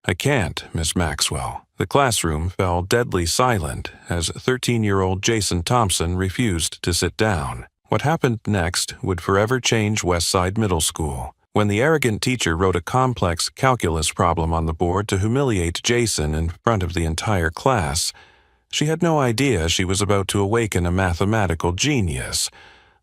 "I can't, Miss Maxwell." The classroom fell deadly silent as 13-year-old Jason Thompson refused to sit down. What happened next would forever change Westside Middle School. When the arrogant teacher wrote a complex calculus problem on the board to humiliate Jason in front of the entire class, she had no idea she was about to awaken a mathematical genius,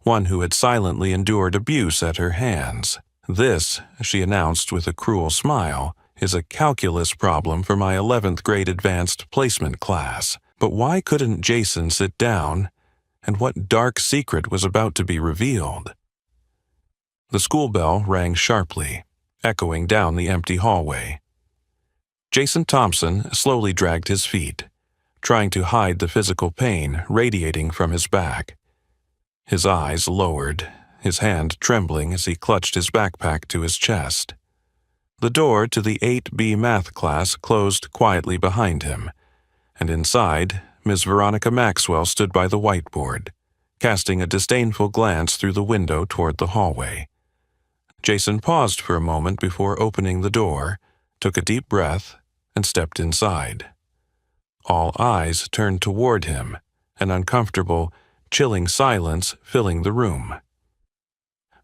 one who had silently endured abuse at her hands. "This," she announced with a cruel smile, "is a calculus problem for my 11th grade advanced placement class." But why couldn't Jason sit down, and what dark secret was about to be revealed? The school bell rang sharply, echoing down the empty hallway. Jason Thompson slowly dragged his feet, trying to hide the physical pain radiating from his back. His eyes lowered, his hand trembling as he clutched his backpack to his chest. The door to the 8B math class closed quietly behind him, and inside, Ms. Veronica Maxwell stood by the whiteboard, casting a disdainful glance through the window toward the hallway. Jason paused for a moment before opening the door, took a deep breath, and stepped inside. All eyes turned toward him, an uncomfortable, chilling silence filling the room.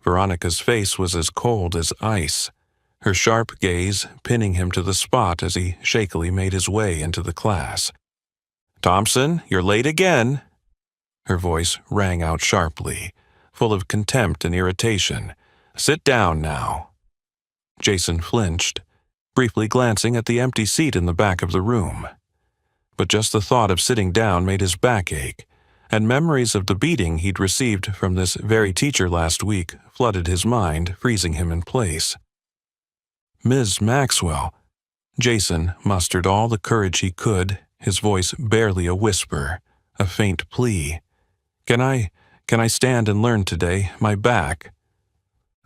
Veronica's face was as cold as ice, her sharp gaze pinning him to the spot as he shakily made his way into the class. "Thompson, you're late again." Her voice rang out sharply, full of contempt and irritation. "Sit down now." Jason flinched, briefly glancing at the empty seat in the back of the room. But just the thought of sitting down made his back ache, and memories of the beating he'd received from this very teacher last week flooded his mind, freezing him in place. "Ms. Maxwell." Jason mustered all the courage he could, his voice barely a whisper, a faint plea. Can I stand and learn today? My back."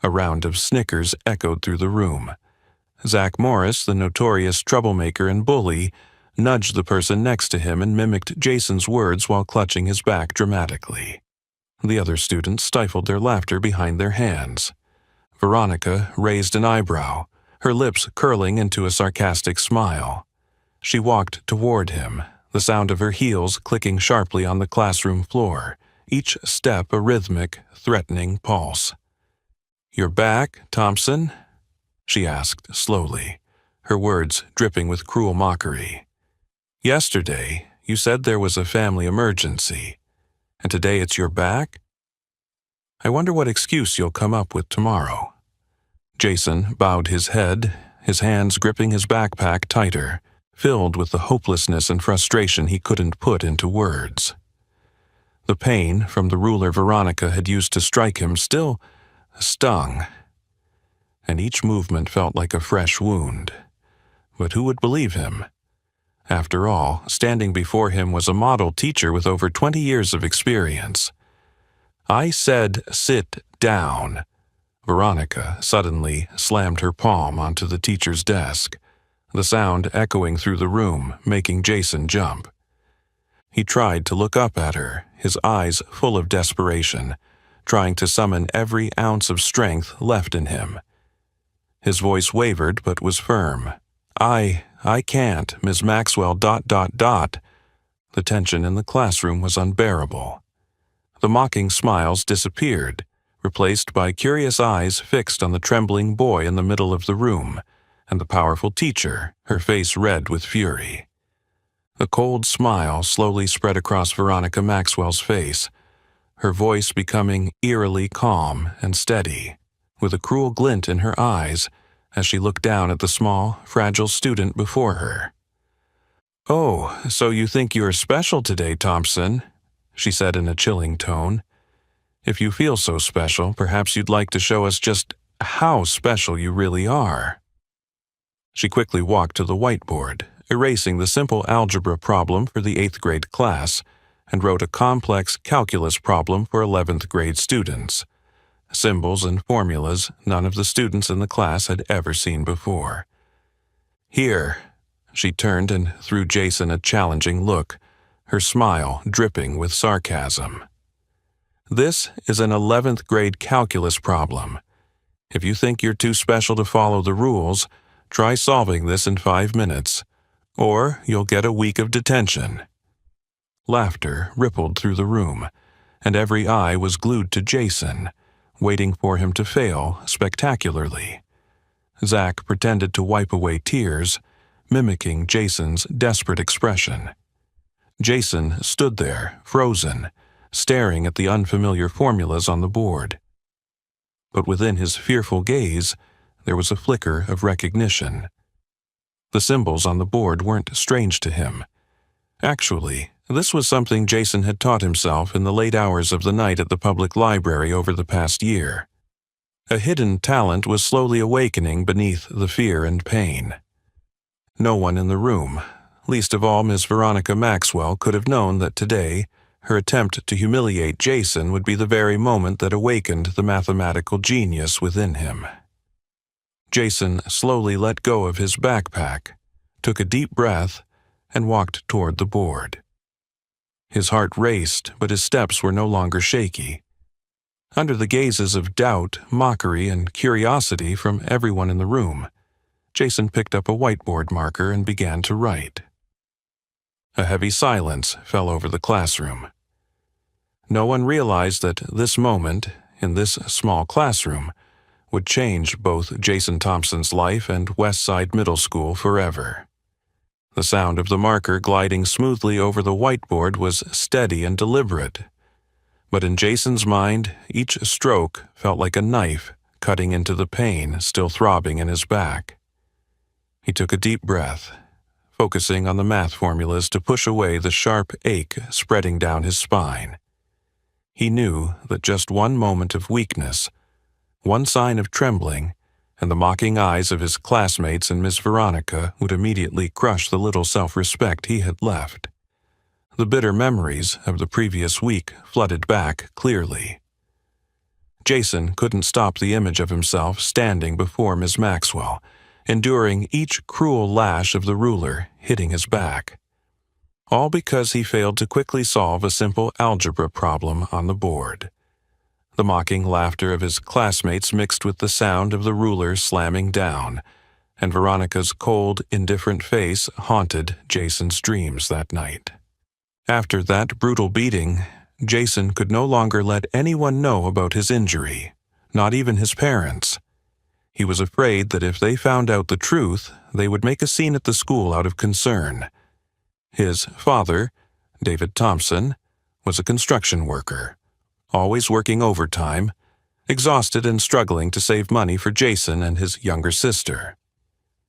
A round of snickers echoed through the room. Zach Morris, the notorious troublemaker and bully, nudged the person next to him and mimicked Jason's words while clutching his back dramatically. The other students stifled their laughter behind their hands. Veronica raised an eyebrow, her lips curling into a sarcastic smile. She walked toward him, the sound of her heels clicking sharply on the classroom floor, each step a rhythmic, threatening pulse. "You're back, Thompson?" she asked slowly, her words dripping with cruel mockery. "Yesterday, you said there was a family emergency, and today it's your back? I wonder what excuse you'll come up with tomorrow." Jason bowed his head, his hands gripping his backpack tighter, filled with the hopelessness and frustration he couldn't put into words. The pain from the ruler Veronica had used to strike him still stung, and each movement felt like a fresh wound. But who would believe him? After all, standing before him was a model teacher with over 20 years of experience. "I said sit down." Veronica suddenly slammed her palm onto the teacher's desk, the sound echoing through the room, making Jason jump. He tried to look up at her, his eyes full of desperation, trying to summon every ounce of strength left in him. His voice wavered but was firm. I can't, Ms. Maxwell, ... The tension in the classroom was unbearable. The mocking smiles disappeared, replaced by curious eyes fixed on the trembling boy in the middle of the room, and the powerful teacher, her face red with fury. A cold smile slowly spread across Veronica Maxwell's face, her voice becoming eerily calm and steady, with a cruel glint in her eyes as she looked down at the small, fragile student before her. "Oh, so you think you're special today, Thompson," she said in a chilling tone. "If you feel so special, perhaps you'd like to show us just how special you really are." She quickly walked to the whiteboard, erasing the simple algebra problem for the 8th grade class, and wrote a complex calculus problem for 11th grade students. Symbols and formulas none of the students in the class had ever seen before. "Here." She turned and threw Jason a challenging look, her smile dripping with sarcasm. "This is an 11th grade calculus problem. If you think you're too special to follow the rules, Try solving this in 5 minutes, or you'll get a week of detention." Laughter rippled through the room, and every eye was glued to Jason, waiting for him to fail spectacularly. Zach pretended to wipe away tears, mimicking Jason's desperate expression. Jason stood there, frozen, staring at the unfamiliar formulas on the board. But within his fearful gaze, there was a flicker of recognition. The symbols on the board weren't strange to him. Actually, this was something Jason had taught himself in the late hours of the night at the public library over the past year. A hidden talent was slowly awakening beneath the fear and pain. No one in the room, least of all Miss Veronica Maxwell, could have known that today her attempt to humiliate Jason would be the very moment that awakened the mathematical genius within him. Jason slowly let go of his backpack, took a deep breath, and walked toward the board. His heart raced, but his steps were no longer shaky. Under the gazes of doubt, mockery, and curiosity from everyone in the room, Jason picked up a whiteboard marker and began to write. A heavy silence fell over the classroom. No one realized that this moment, in this small classroom, would change both Jason Thompson's life and Westside Middle School forever. The sound of the marker gliding smoothly over the whiteboard was steady and deliberate. But in Jason's mind, each stroke felt like a knife cutting into the pain still throbbing in his back. He took a deep breath, focusing on the math formulas to push away the sharp ache spreading down his spine. He knew that just one moment of weakness, one sign of trembling, and the mocking eyes of his classmates and Miss Veronica would immediately crush the little self-respect he had left. The bitter memories of the previous week flooded back clearly. Jason couldn't stop the image of himself standing before Miss Maxwell, enduring each cruel lash of the ruler hitting his back. All because he failed to quickly solve a simple algebra problem on the board. The mocking laughter of his classmates mixed with the sound of the ruler slamming down, and Veronica's cold, indifferent face haunted Jason's dreams that night. After that brutal beating, Jason could no longer let anyone know about his injury, not even his parents. He was afraid that if they found out the truth, they would make a scene at the school out of concern. His father, David Thompson, was a construction worker, always working overtime, exhausted and struggling to save money for Jason and his younger sister.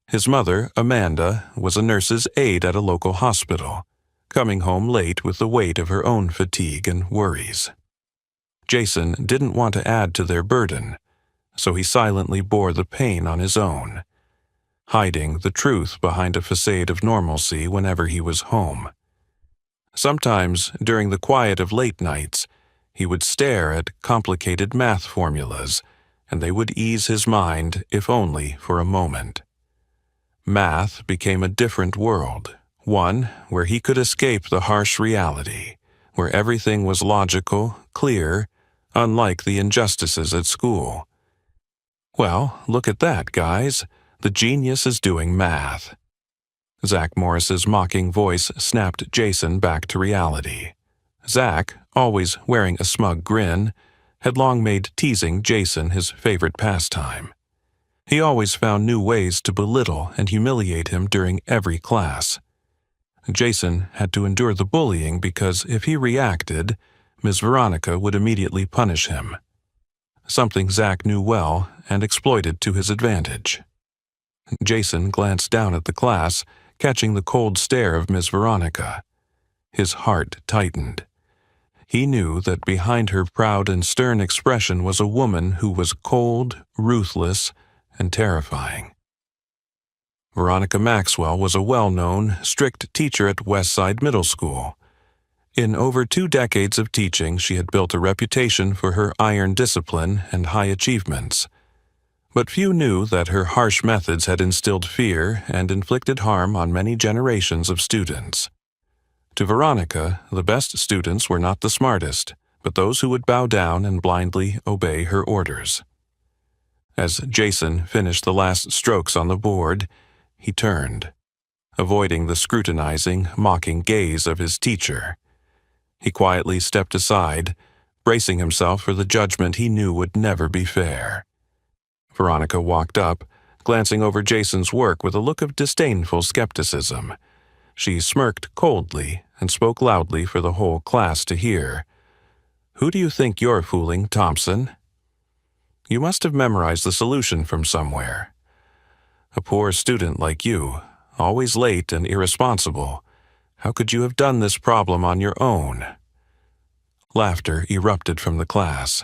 His mother, Amanda, was a nurse's aide at a local hospital, coming home late with the weight of her own fatigue and worries. Jason didn't want to add to their burden, so he silently bore the pain on his own, hiding the truth behind a facade of normalcy whenever he was home. Sometimes, during the quiet of late nights, he would stare at complicated math formulas, and they would ease his mind, if only for a moment. Math became a different world, one where he could escape the harsh reality, where everything was logical, clear, unlike the injustices at school. Well, look at that, guys. The genius is doing math. Zach Morris's mocking voice snapped Jason back to reality. Zach, always wearing a smug grin, had long made teasing Jason his favorite pastime. He always found new ways to belittle and humiliate him during every class. Jason had to endure the bullying because if he reacted, Ms. Veronica would immediately punish him. Something Zach knew well and exploited to his advantage. Jason glanced down at the class, catching the cold stare of Ms. Veronica. His heart tightened. He knew that behind her proud and stern expression was a woman who was cold, ruthless, and terrifying. Veronica Maxwell was a well-known, strict teacher at Westside Middle School. In over 2 decades of teaching, she had built a reputation for her iron discipline and high achievements. But few knew that her harsh methods had instilled fear and inflicted harm on many generations of students. To Veronica, the best students were not the smartest, but those who would bow down and blindly obey her orders. As Jason finished the last strokes on the board, he turned, avoiding the scrutinizing, mocking gaze of his teacher. He quietly stepped aside, bracing himself for the judgment he knew would never be fair. Veronica walked up, glancing over Jason's work with a look of disdainful skepticism. She smirked coldly and spoke loudly for the whole class to hear. "Who do you think you're fooling, Thompson? You must have memorized the solution from somewhere. A poor student like you, always late and irresponsible. How could you have done this problem on your own?" Laughter erupted from the class.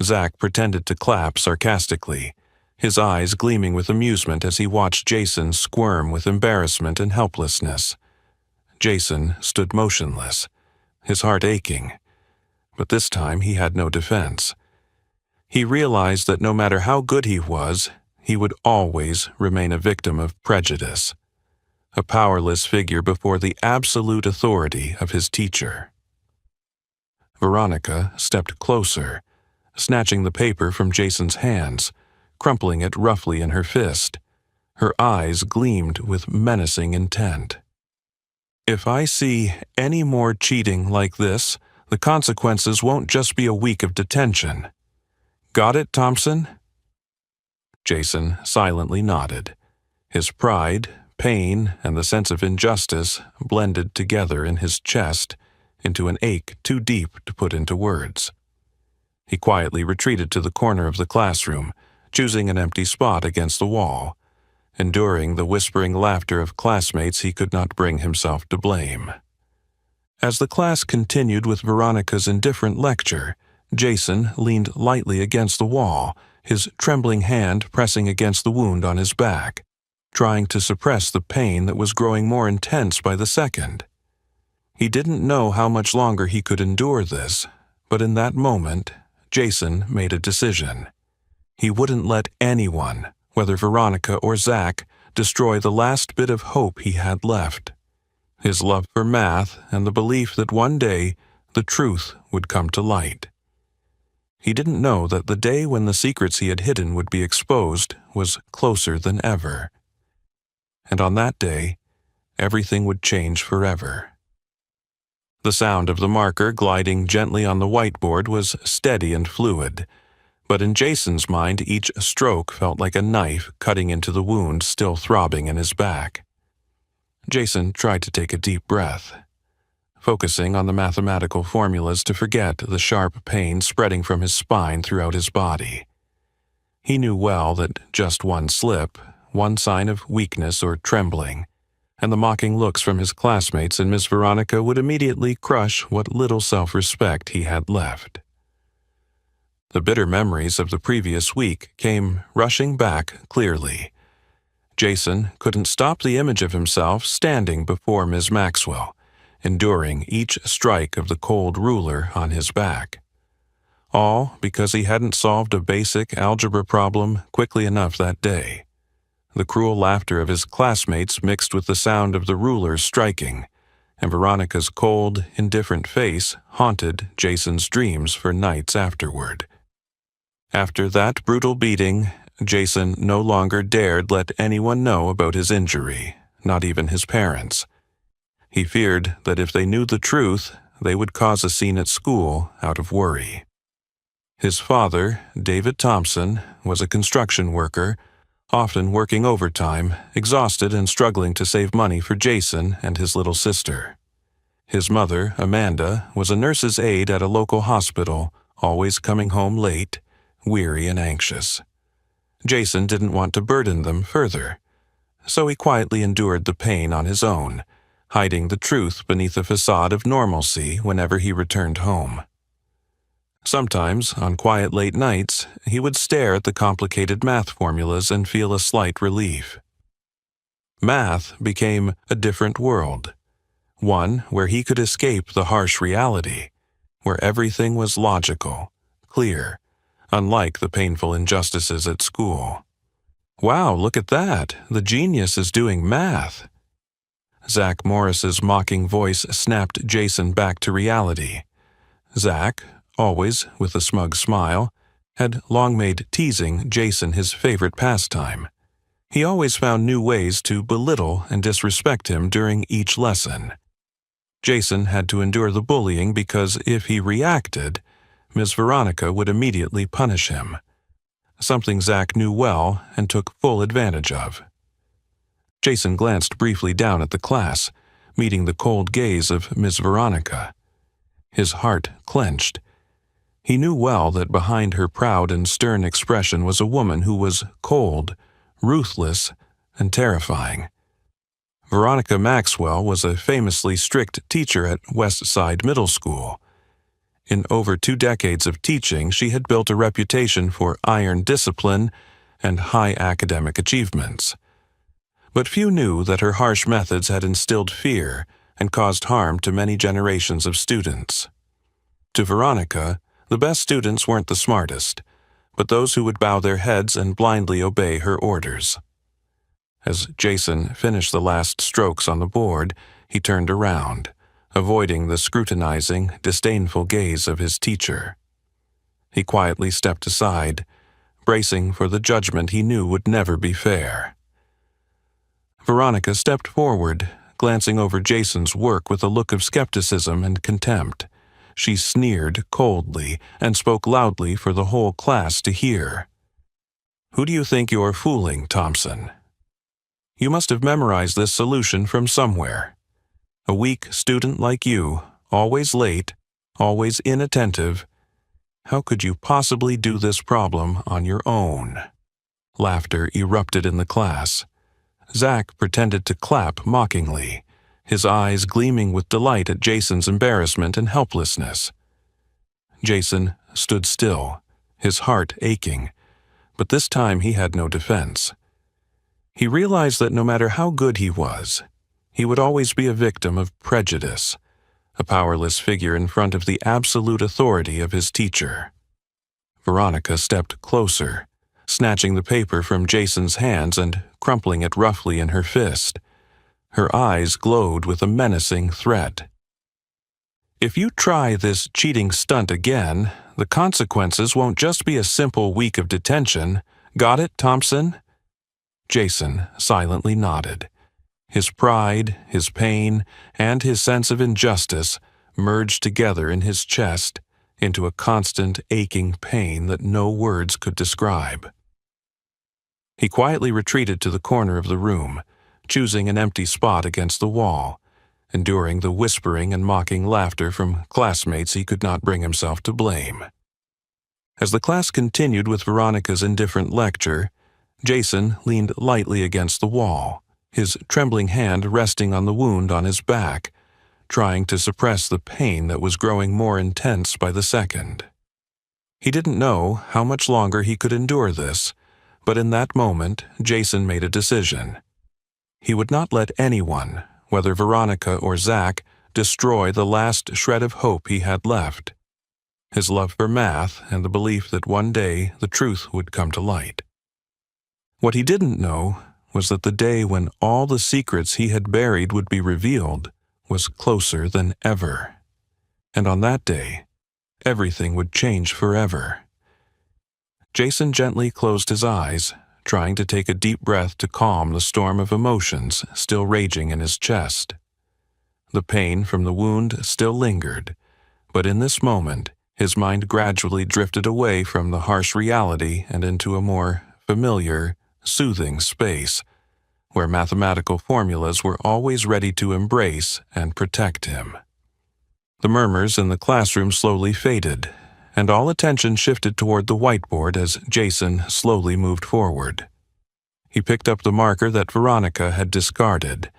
Zach pretended to clap sarcastically, his eyes gleaming with amusement as he watched Jason squirm with embarrassment and helplessness. Jason stood motionless, his heart aching, but this time he had no defense. He realized that no matter how good he was, he would always remain a victim of prejudice, a powerless figure before the absolute authority of his teacher. Veronica stepped closer, snatching the paper from Jason's hands, crumpling it roughly in her fist. Her eyes gleamed with menacing intent. "If I see any more cheating like this, the consequences won't just be a week of detention. Got it, Thompson?" Jason silently nodded. His pride, pain, and the sense of injustice blended together in his chest into an ache too deep to put into words. He quietly retreated to the corner of the classroom, choosing an empty spot against the wall, enduring the whispering laughter of classmates he could not bring himself to blame. As the class continued with Veronica's indifferent lecture, Jason leaned lightly against the wall, his trembling hand pressing against the wound on his back, trying to suppress the pain that was growing more intense by the second. He didn't know how much longer he could endure this, but in that moment, Jason made a decision. He wouldn't let anyone, whether Veronica or Zach, destroy the last bit of hope he had left. His love for math and the belief that one day the truth would come to light. He didn't know that the day when the secrets he had hidden would be exposed was closer than ever. And on that day, everything would change forever. The sound of the marker gliding gently on the whiteboard was steady and fluid, but in Jason's mind each stroke felt like a knife cutting into the wound still throbbing in his back. Jason tried to take a deep breath, focusing on the mathematical formulas to forget the sharp pain spreading from his spine throughout his body. He knew well that just one slip, one sign of weakness or trembling, and the mocking looks from his classmates and Miss Veronica would immediately crush what little self-respect he had left. The bitter memories of the previous week came rushing back clearly. Jason couldn't stop the image of himself standing before Ms. Maxwell, enduring each strike of the cold ruler on his back. All because he hadn't solved a basic algebra problem quickly enough that day. The cruel laughter of his classmates mixed with the sound of the ruler striking, and Veronica's cold, indifferent face haunted Jason's dreams for nights afterward. After that brutal beating, Jason no longer dared let anyone know about his injury, not even his parents. He feared that if they knew the truth, they would cause a scene at school out of worry. His father, David Thompson, was a construction worker, often working overtime, exhausted and struggling to save money for Jason and his little sister. His mother, Amanda, was a nurse's aide at a local hospital, always coming home late, weary and anxious. Jason didn't want to burden them further, so he quietly endured the pain on his own, hiding the truth beneath a facade of normalcy whenever he returned home. Sometimes, on quiet late nights, he would stare at the complicated math formulas and feel a slight relief. Math became a different world, one where he could escape the harsh reality, where everything was logical, clear, unlike the painful injustices at school. "Wow, look at that! The genius is doing math!" Zach Morris's mocking voice snapped Jason back to reality. Zach, always with a smug smile, had long made teasing Jason his favorite pastime. He always found new ways to belittle and disrespect him during each lesson. Jason had to endure the bullying because if he reacted, Miss Veronica would immediately punish him, something Zach knew well and took full advantage of. Jason glanced briefly down at the class, meeting the cold gaze of Miss Veronica. His heart clenched. He knew well that behind her proud and stern expression was a woman who was cold, ruthless, and terrifying. Veronica Maxwell was a famously strict teacher at West Side Middle School. In over 2 decades of teaching, she had built a reputation for iron discipline and high academic achievements. But few knew that her harsh methods had instilled fear and caused harm to many generations of students. To Veronica, the best students weren't the smartest, but those who would bow their heads and blindly obey her orders. As Jason finished the last strokes on the board, he turned around, avoiding the scrutinizing, disdainful gaze of his teacher. He quietly stepped aside, bracing for the judgment he knew would never be fair. Veronica stepped forward, glancing over Jason's work with a look of skepticism and contempt. She sneered coldly and spoke loudly for the whole class to hear. "Who do you think you're fooling, Thompson? You must have memorized this solution from somewhere. A weak student like you, always late, always inattentive. How could you possibly do this problem on your own?" Laughter erupted in the class. Zach pretended to clap mockingly, his eyes gleaming with delight at Jason's embarrassment and helplessness. Jason stood still, his heart aching, but this time he had no defense. He realized that no matter how good he was, he would always be a victim of prejudice, a powerless figure in front of the absolute authority of his teacher. Veronica stepped closer, snatching the paper from Jason's hands and crumpling it roughly in her fist. Her eyes glowed with a menacing threat. "If you try this cheating stunt again, the consequences won't just be a simple week of detention. Got it, Thompson?" Jason silently nodded. His pride, his pain, and his sense of injustice merged together in his chest into a constant aching pain that no words could describe. He quietly retreated to the corner of the room, choosing an empty spot against the wall, enduring the whispering and mocking laughter from classmates he could not bring himself to blame. As the class continued with Veronica's indifferent lecture, Jason leaned lightly against the wall, his trembling hand resting on the wound on his back, trying to suppress the pain that was growing more intense by the second. He didn't know how much longer he could endure this, but in that moment, Jason made a decision. He would not let anyone, whether Veronica or Zach, destroy the last shred of hope he had left. His love for math and the belief that one day the truth would come to light. What he didn't know was that the day when all the secrets he had buried would be revealed was closer than ever. And on that day, everything would change forever. Jason gently closed his eyes, trying to take a deep breath to calm the storm of emotions still raging in his chest. The pain from the wound still lingered, but in this moment, his mind gradually drifted away from the harsh reality and into a more familiar, soothing space, where mathematical formulas were always ready to embrace and protect him. The murmurs in the classroom slowly faded, and all attention shifted toward the whiteboard as Jason slowly moved forward. He picked up the marker that Veronica had discarded,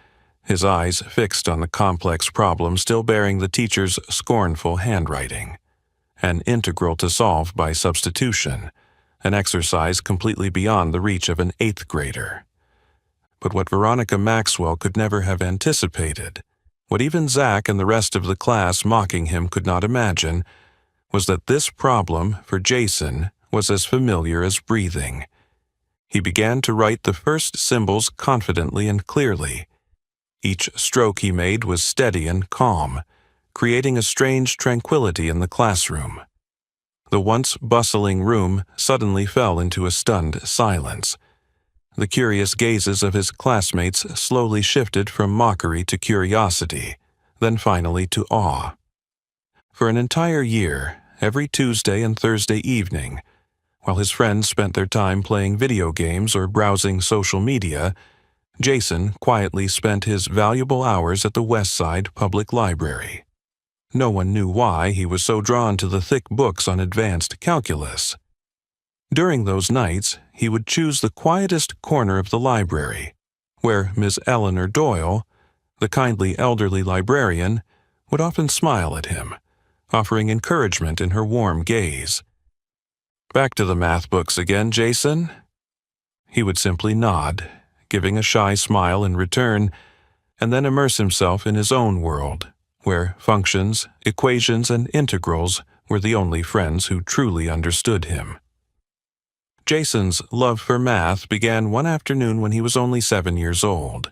his eyes fixed on the complex problem still bearing the teacher's scornful handwriting. An integral to solve by substitution, an exercise completely beyond the reach of an 8th grader. But what Veronica Maxwell could never have anticipated, what even Zach and the rest of the class mocking him could not imagine, was that this problem for Jason was as familiar as breathing. He began to write the first symbols confidently and clearly. Each stroke he made was steady and calm, creating a strange tranquility in the classroom. The once bustling room suddenly fell into a stunned silence. The curious gazes of his classmates slowly shifted from mockery to curiosity, then finally to awe. For an entire year, every Tuesday and Thursday evening, while his friends spent their time playing video games or browsing social media, Jason quietly spent his valuable hours at the Westside Public Library. No one knew why he was so drawn to the thick books on advanced calculus. During those nights, he would choose the quietest corner of the library, where Miss Eleanor Doyle, the kindly elderly librarian, would often smile at him, offering encouragement in her warm gaze. "Back to the math books again, Jason?" He would simply nod, giving a shy smile in return, and then immerse himself in his own world, where functions, equations, and integrals were the only friends who truly understood him. Jason's love for math began one afternoon when he was only 7 years old.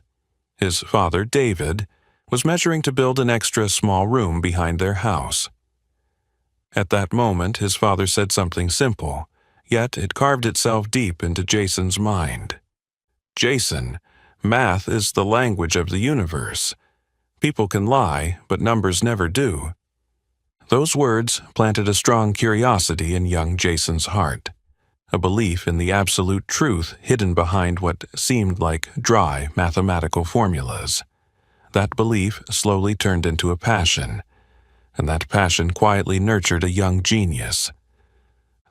His father, David, was measuring to build an extra small room behind their house. At that moment, his father said something simple, yet it carved itself deep into Jason's mind. "Jason, math is the language of the universe. People can lie, but numbers never do." Those words planted a strong curiosity in young Jason's heart, a belief in the absolute truth hidden behind what seemed like dry mathematical formulas. That belief slowly turned into a passion, and that passion quietly nurtured a young genius.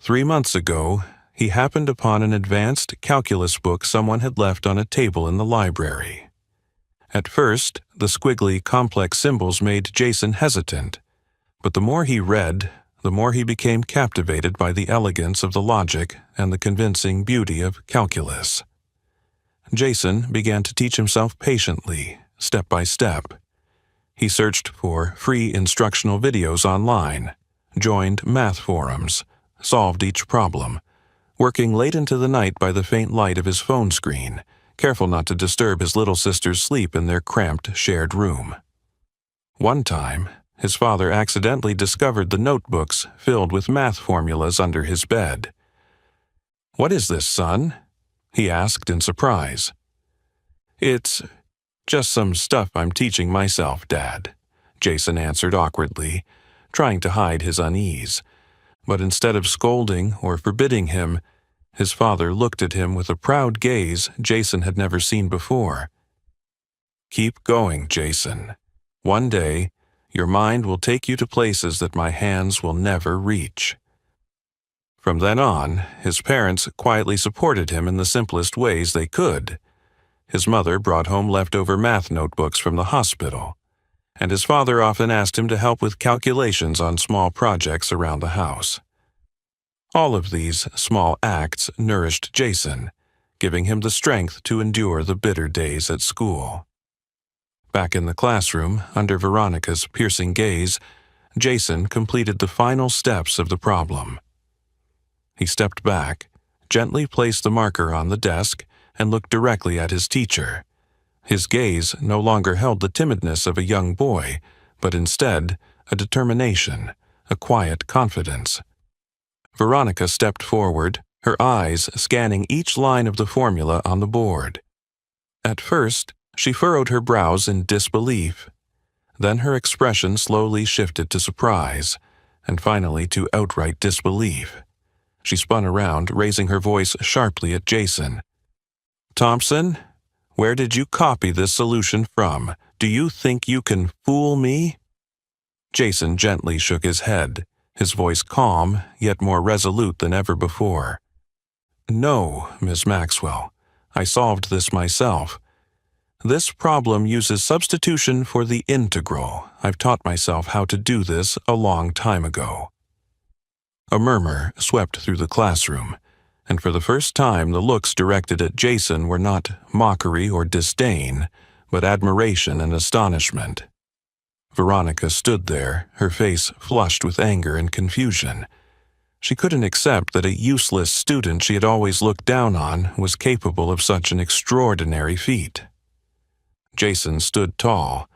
3 months ago, he happened upon an advanced calculus book someone had left on a table in the library. At first, the squiggly, complex symbols made Jason hesitant, but the more he read, the more he became captivated by the elegance of the logic and the convincing beauty of calculus. Jason began to teach himself patiently, step by step. He searched for free instructional videos online, joined math forums, solved each problem, working late into the night by the faint light of his phone screen, careful not to disturb his little sister's sleep in their cramped shared room. One time, his father accidentally discovered the notebooks filled with math formulas under his bed. "What is this, son?" he asked in surprise. "It's just some stuff I'm teaching myself, Dad," Jason answered awkwardly, trying to hide his unease. But instead of scolding or forbidding him, his father looked at him with a proud gaze Jason had never seen before. "Keep going, Jason. One day, your mind will take you to places that my hands will never reach." From then on, his parents quietly supported him in the simplest ways they could. His mother brought home leftover math notebooks from the hospital, and his father often asked him to help with calculations on small projects around the house. All of these small acts nourished Jason, giving him the strength to endure the bitter days at school. Back in the classroom, under Veronica's piercing gaze, Jason completed the final steps of the problem. He stepped back, gently placed the marker on the desk, and looked directly at his teacher. His gaze no longer held the timidness of a young boy, but instead a determination, a quiet confidence. Veronica stepped forward, her eyes scanning each line of the formula on the board. At first, she furrowed her brows in disbelief. Then her expression slowly shifted to surprise, and finally to outright disbelief. She spun around, raising her voice sharply at Jason. "Thompson, where did you copy this solution from? Do you think you can fool me?" Jason gently shook his head, his voice calm, yet more resolute than ever before. "No, Miss Maxwell, I solved this myself. This problem uses substitution for the integral. I've taught myself how to do this a long time ago." A murmur swept through the classroom, and for the first time the looks directed at Jason were not mockery or disdain, but admiration and astonishment. Veronica stood there, her face flushed with anger and confusion. She couldn't accept that a useless student she had always looked down on was capable of such an extraordinary feat. Jason stood tall,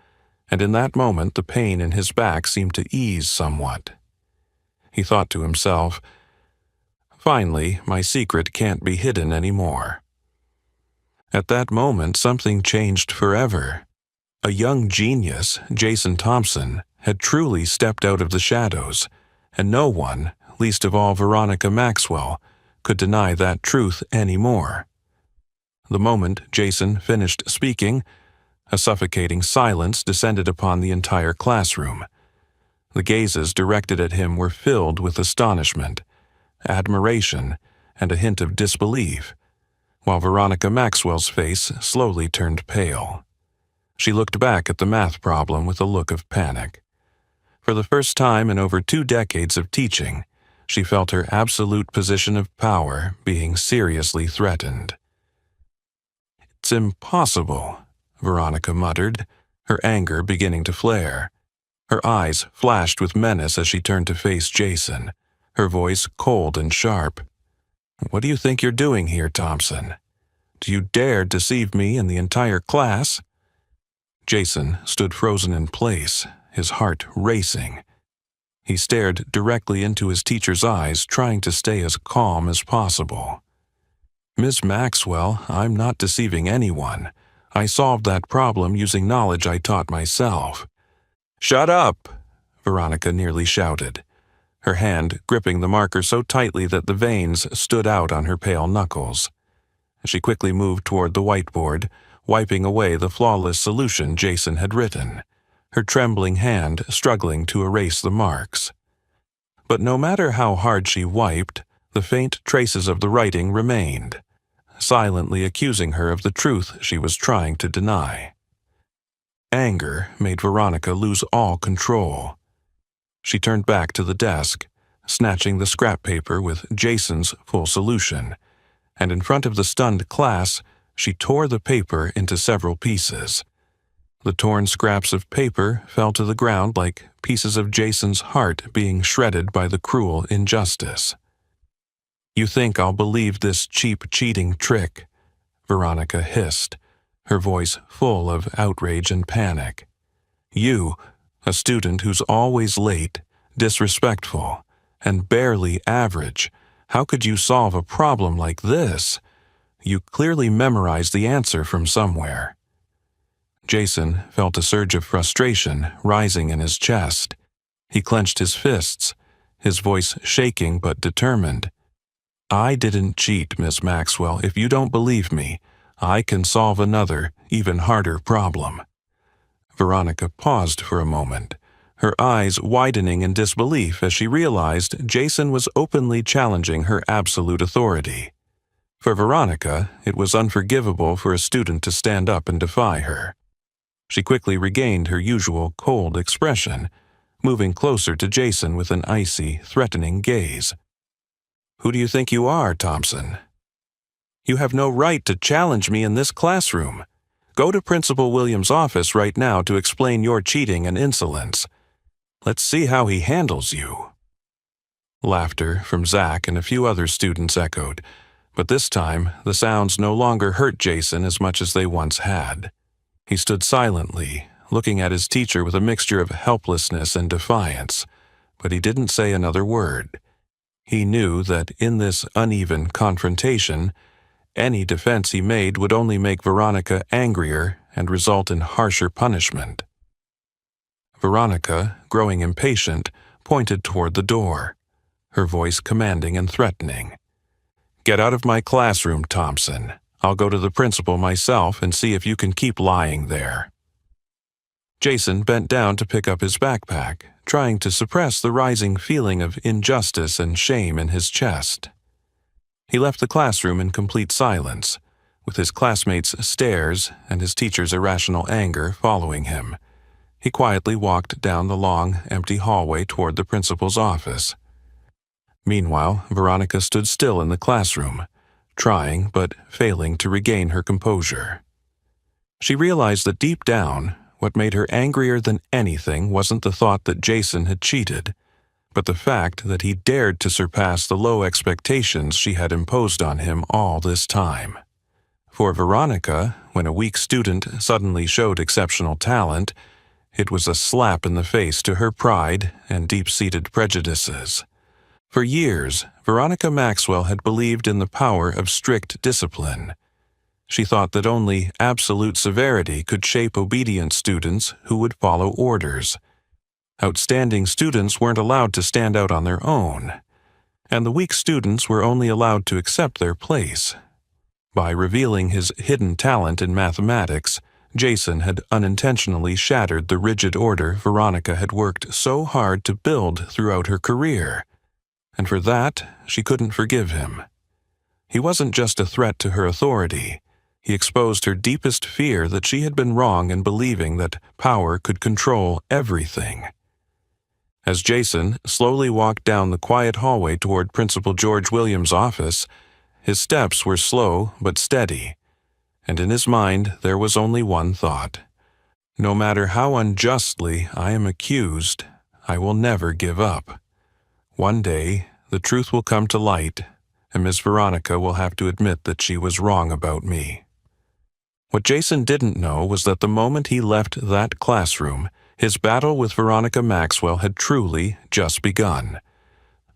and in that moment the pain in his back seemed to ease somewhat. he thought to himself. Finally, my secret can't be hidden anymore. At that moment, something changed forever. A young genius, Jason Thompson, had truly stepped out of the shadows, and no one, least of all Veronica Maxwell, could deny that truth anymore. The moment Jason finished speaking, a suffocating silence descended upon the entire classroom. The gazes directed at him were filled with astonishment, admiration, and a hint of disbelief, while Veronica Maxwell's face slowly turned pale. She looked back at the math problem with a look of panic. For the first time in over 2 decades of teaching, she felt her absolute position of power being seriously threatened. "It's impossible," Veronica muttered, her anger beginning to flare. Her eyes flashed with menace as she turned to face Jason, her voice cold and sharp. "What do you think you're doing here, Thompson? Do you dare deceive me and the entire class?" Jason stood frozen in place, his heart racing. He stared directly into his teacher's eyes, trying to stay as calm as possible. "Miss Maxwell, I'm not deceiving anyone. I solved that problem using knowledge I taught myself." "Shut up!" Veronica nearly shouted, her hand gripping the marker so tightly that the veins stood out on her pale knuckles. She quickly moved toward the whiteboard, wiping away the flawless solution Jason had written, her trembling hand struggling to erase the marks. But no matter how hard she wiped, the faint traces of the writing remained, silently accusing her of the truth she was trying to deny. Anger made Veronica lose all control. She turned back to the desk, snatching the scrap paper with Jason's full solution, and in front of the stunned class, she tore the paper into several pieces. The torn scraps of paper fell to the ground like pieces of Jason's heart being shredded by the cruel injustice. "You think I'll believe this cheap cheating trick?" Veronica hissed, her voice full of outrage and panic. "You, a student who's always late, disrespectful, and barely average, how could you solve a problem like this? You clearly memorized the answer from somewhere." Jason felt a surge of frustration rising in his chest. He clenched his fists, his voice shaking but determined. "I didn't cheat, Miss Maxwell. If you don't believe me, I can solve another, even harder problem." Veronica paused for a moment, her eyes widening in disbelief as she realized Jason was openly challenging her absolute authority. For Veronica, it was unforgivable for a student to stand up and defy her. She quickly regained her usual cold expression, moving closer to Jason with an icy, threatening gaze. "Who do you think you are, Thompson? You have no right to challenge me in this classroom. Go to Principal Williams' office right now to explain your cheating and insolence. Let's see how he handles you." Laughter from Zach and a few other students echoed, but this time the sounds no longer hurt Jason as much as they once had. He stood silently, looking at his teacher with a mixture of helplessness and defiance, but he didn't say another word. He knew that in this uneven confrontation, any defense he made would only make Veronica angrier and result in harsher punishment. Veronica, growing impatient, pointed toward the door, her voice commanding and threatening. "Get out of my classroom, Thompson. I'll go to the principal myself and see if you can keep lying there." Jason bent down to pick up his backpack, trying to suppress the rising feeling of injustice and shame in his chest. He left the classroom in complete silence, with his classmates' stares and his teacher's irrational anger following him. He quietly walked down the long, empty hallway toward the principal's office. Meanwhile, Veronica stood still in the classroom, trying but failing to regain her composure. She realized that deep down, what made her angrier than anything wasn't the thought that Jason had cheated, but the fact that he dared to surpass the low expectations she had imposed on him all this time. For Veronica, when a weak student suddenly showed exceptional talent, it was a slap in the face to her pride and deep-seated prejudices. For years, Veronica Maxwell had believed in the power of strict discipline. She thought that only absolute severity could shape obedient students who would follow orders. Outstanding students weren't allowed to stand out on their own, and the weak students were only allowed to accept their place. By revealing his hidden talent in mathematics, Jason had unintentionally shattered the rigid order Veronica had worked so hard to build throughout her career, and for that, she couldn't forgive him. He wasn't just a threat to her authority. He exposed her deepest fear that she had been wrong in believing that power could control everything. As Jason slowly walked down the quiet hallway toward Principal George Williams' office, his steps were slow but steady, and in his mind there was only one thought. No matter how unjustly I am accused, I will never give up. One day, the truth will come to light, and Miss Veronica will have to admit that she was wrong about me. What Jason didn't know was that the moment he left that classroom, his battle with Veronica Maxwell had truly just begun.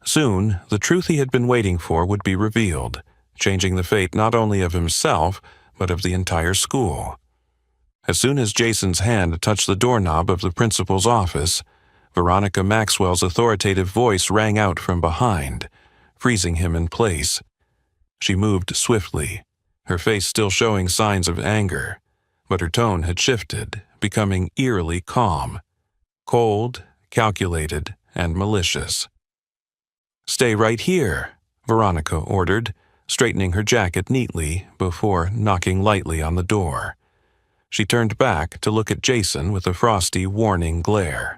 Soon, the truth he had been waiting for would be revealed, changing the fate not only of himself, but of the entire school. As soon as Jason's hand touched the doorknob of the principal's office, Veronica Maxwell's authoritative voice rang out from behind, freezing him in place. She moved swiftly, her face still showing signs of anger, but her tone had shifted, becoming eerily calm, cold, calculated, and malicious. "Stay right here," Veronica ordered, straightening her jacket neatly before knocking lightly on the door. She turned back to look at Jason with a frosty, warning glare.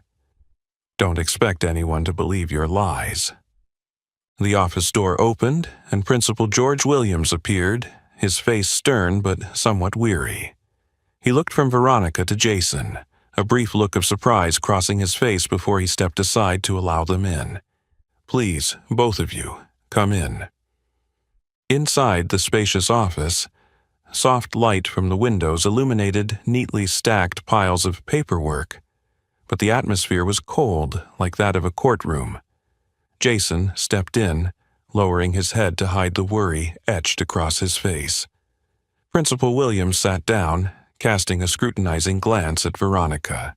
"Don't expect anyone to believe your lies." The office door opened, and Principal George Williams appeared, his face stern but somewhat weary. He looked from Veronica to Jason, a brief look of surprise crossing his face before he stepped aside to allow them in. "Please, both of you, come in." Inside the spacious office, soft light from the windows illuminated neatly stacked piles of paperwork, but the atmosphere was cold like that of a courtroom. Jason stepped in, lowering his head to hide the worry etched across his face. Principal Williams sat down, casting a scrutinizing glance at Veronica.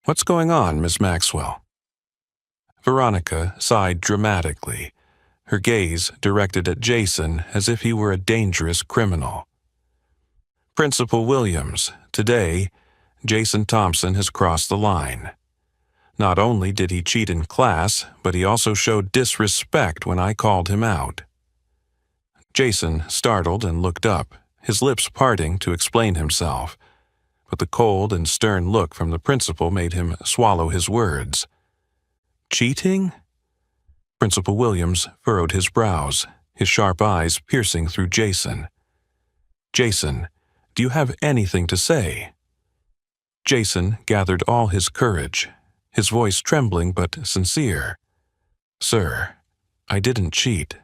"What's going on, Miss Maxwell?" Veronica sighed dramatically, her gaze directed at Jason as if he were a dangerous criminal. "Principal Williams, today, Jason Thompson has crossed the line. Not only did he cheat in class, but he also showed disrespect when I called him out." Jason startled and looked up, his lips parting to explain himself, but the cold and stern look from the principal made him swallow his words. "Cheating?" Principal Williams furrowed his brows, his sharp eyes piercing through Jason. "Jason, do you have anything to say?" Jason gathered all his courage, his voice trembling but sincere. "Sir, I didn't cheat.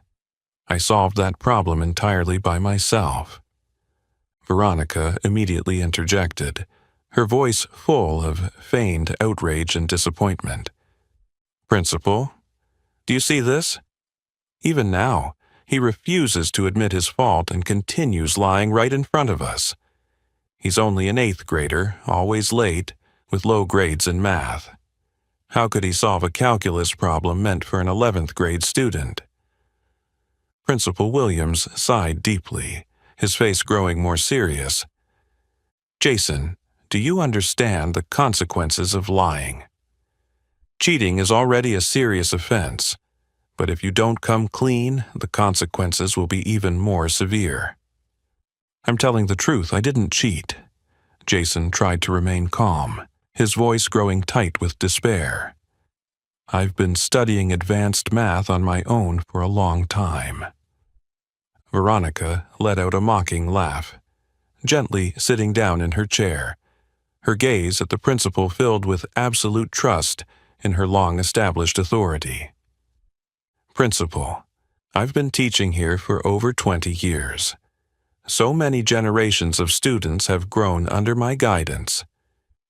I solved that problem entirely by myself." Veronica immediately interjected, her voice full of feigned outrage and disappointment. "Principal, do you see this? Even now, he refuses to admit his fault and continues lying right in front of us. He's only an 8th grader, always late, with low grades in math. How could he solve a calculus problem meant for an 11th grade student?" Principal Williams sighed deeply, his face growing more serious. "Jason, do you understand the consequences of lying? Cheating is already a serious offense, but if you don't come clean, the consequences will be even more severe." "I'm telling the truth, I didn't cheat." Jason tried to remain calm, his voice growing tight with despair. "I've been studying advanced math on my own for a long time." Veronica let out a mocking laugh, gently sitting down in her chair, her gaze at the principal filled with absolute trust in her long-established authority. "Principal, I've been teaching here for over 20 years. So many generations of students have grown under my guidance.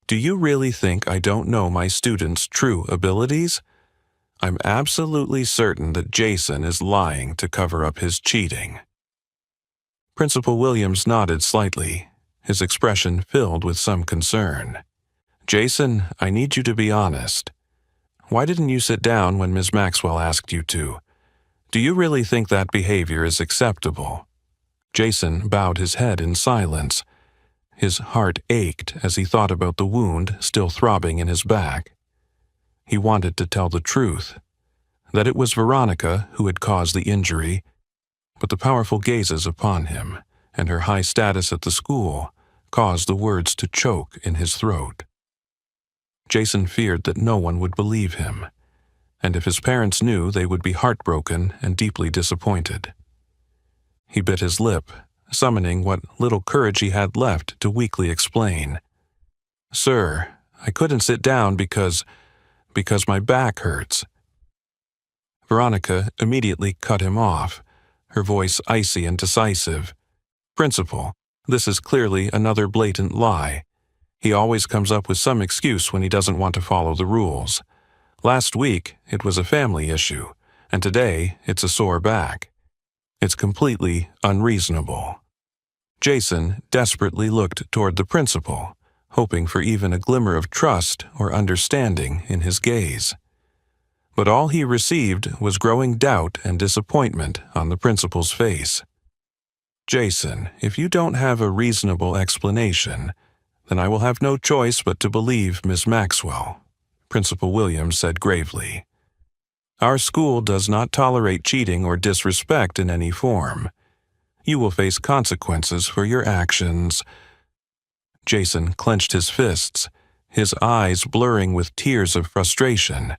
Do you really think I don't know my students' true abilities? I'm absolutely certain that Jason is lying to cover up his cheating." Principal Williams nodded slightly, his expression filled with some concern. "Jason, I need you to be honest. Why didn't you sit down when Ms. Maxwell asked you to? Do you really think that behavior is acceptable?" Jason bowed his head in silence. His heart ached as he thought about the wound still throbbing in his back. He wanted to tell the truth, that it was Veronica who had caused the injury, but the powerful gazes upon him and her high status at the school caused the words to choke in his throat. Jason feared that no one would believe him, and if his parents knew, they would be heartbroken and deeply disappointed. He bit his lip, summoning what little courage he had left to weakly explain. "Sir, I couldn't sit down because my back hurts." Veronica immediately cut him off, her voice icy and decisive. "Principal, this is clearly another blatant lie. He always comes up with some excuse when he doesn't want to follow the rules. Last week, it was a family issue, and today, it's a sore back. It's completely unreasonable." Jason desperately looked toward the principal, hoping for even a glimmer of trust or understanding in his gaze. But all he received was growing doubt and disappointment on the principal's face. "Jason, if you don't have a reasonable explanation, then I will have no choice but to believe Miss Maxwell," Principal Williams said gravely. "Our school does not tolerate cheating or disrespect in any form. You will face consequences for your actions." Jason clenched his fists, his eyes blurring with tears of frustration.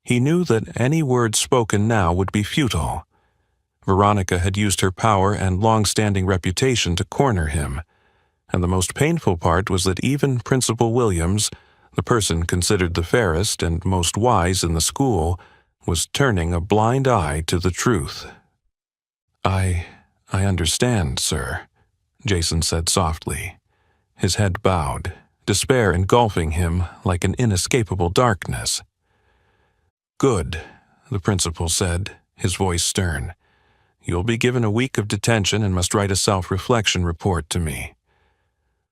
He knew that any words spoken now would be futile. Veronica had used her power and long-standing reputation to corner him, and the most painful part was that even Principal Williams, the person considered the fairest and most wise in the school, was turning a blind eye to the truth. I understand, sir," Jason said softly. His head bowed, despair engulfing him like an inescapable darkness. "Good," the principal said, his voice stern. "You'll be given a week of detention and must write a self-reflection report to me.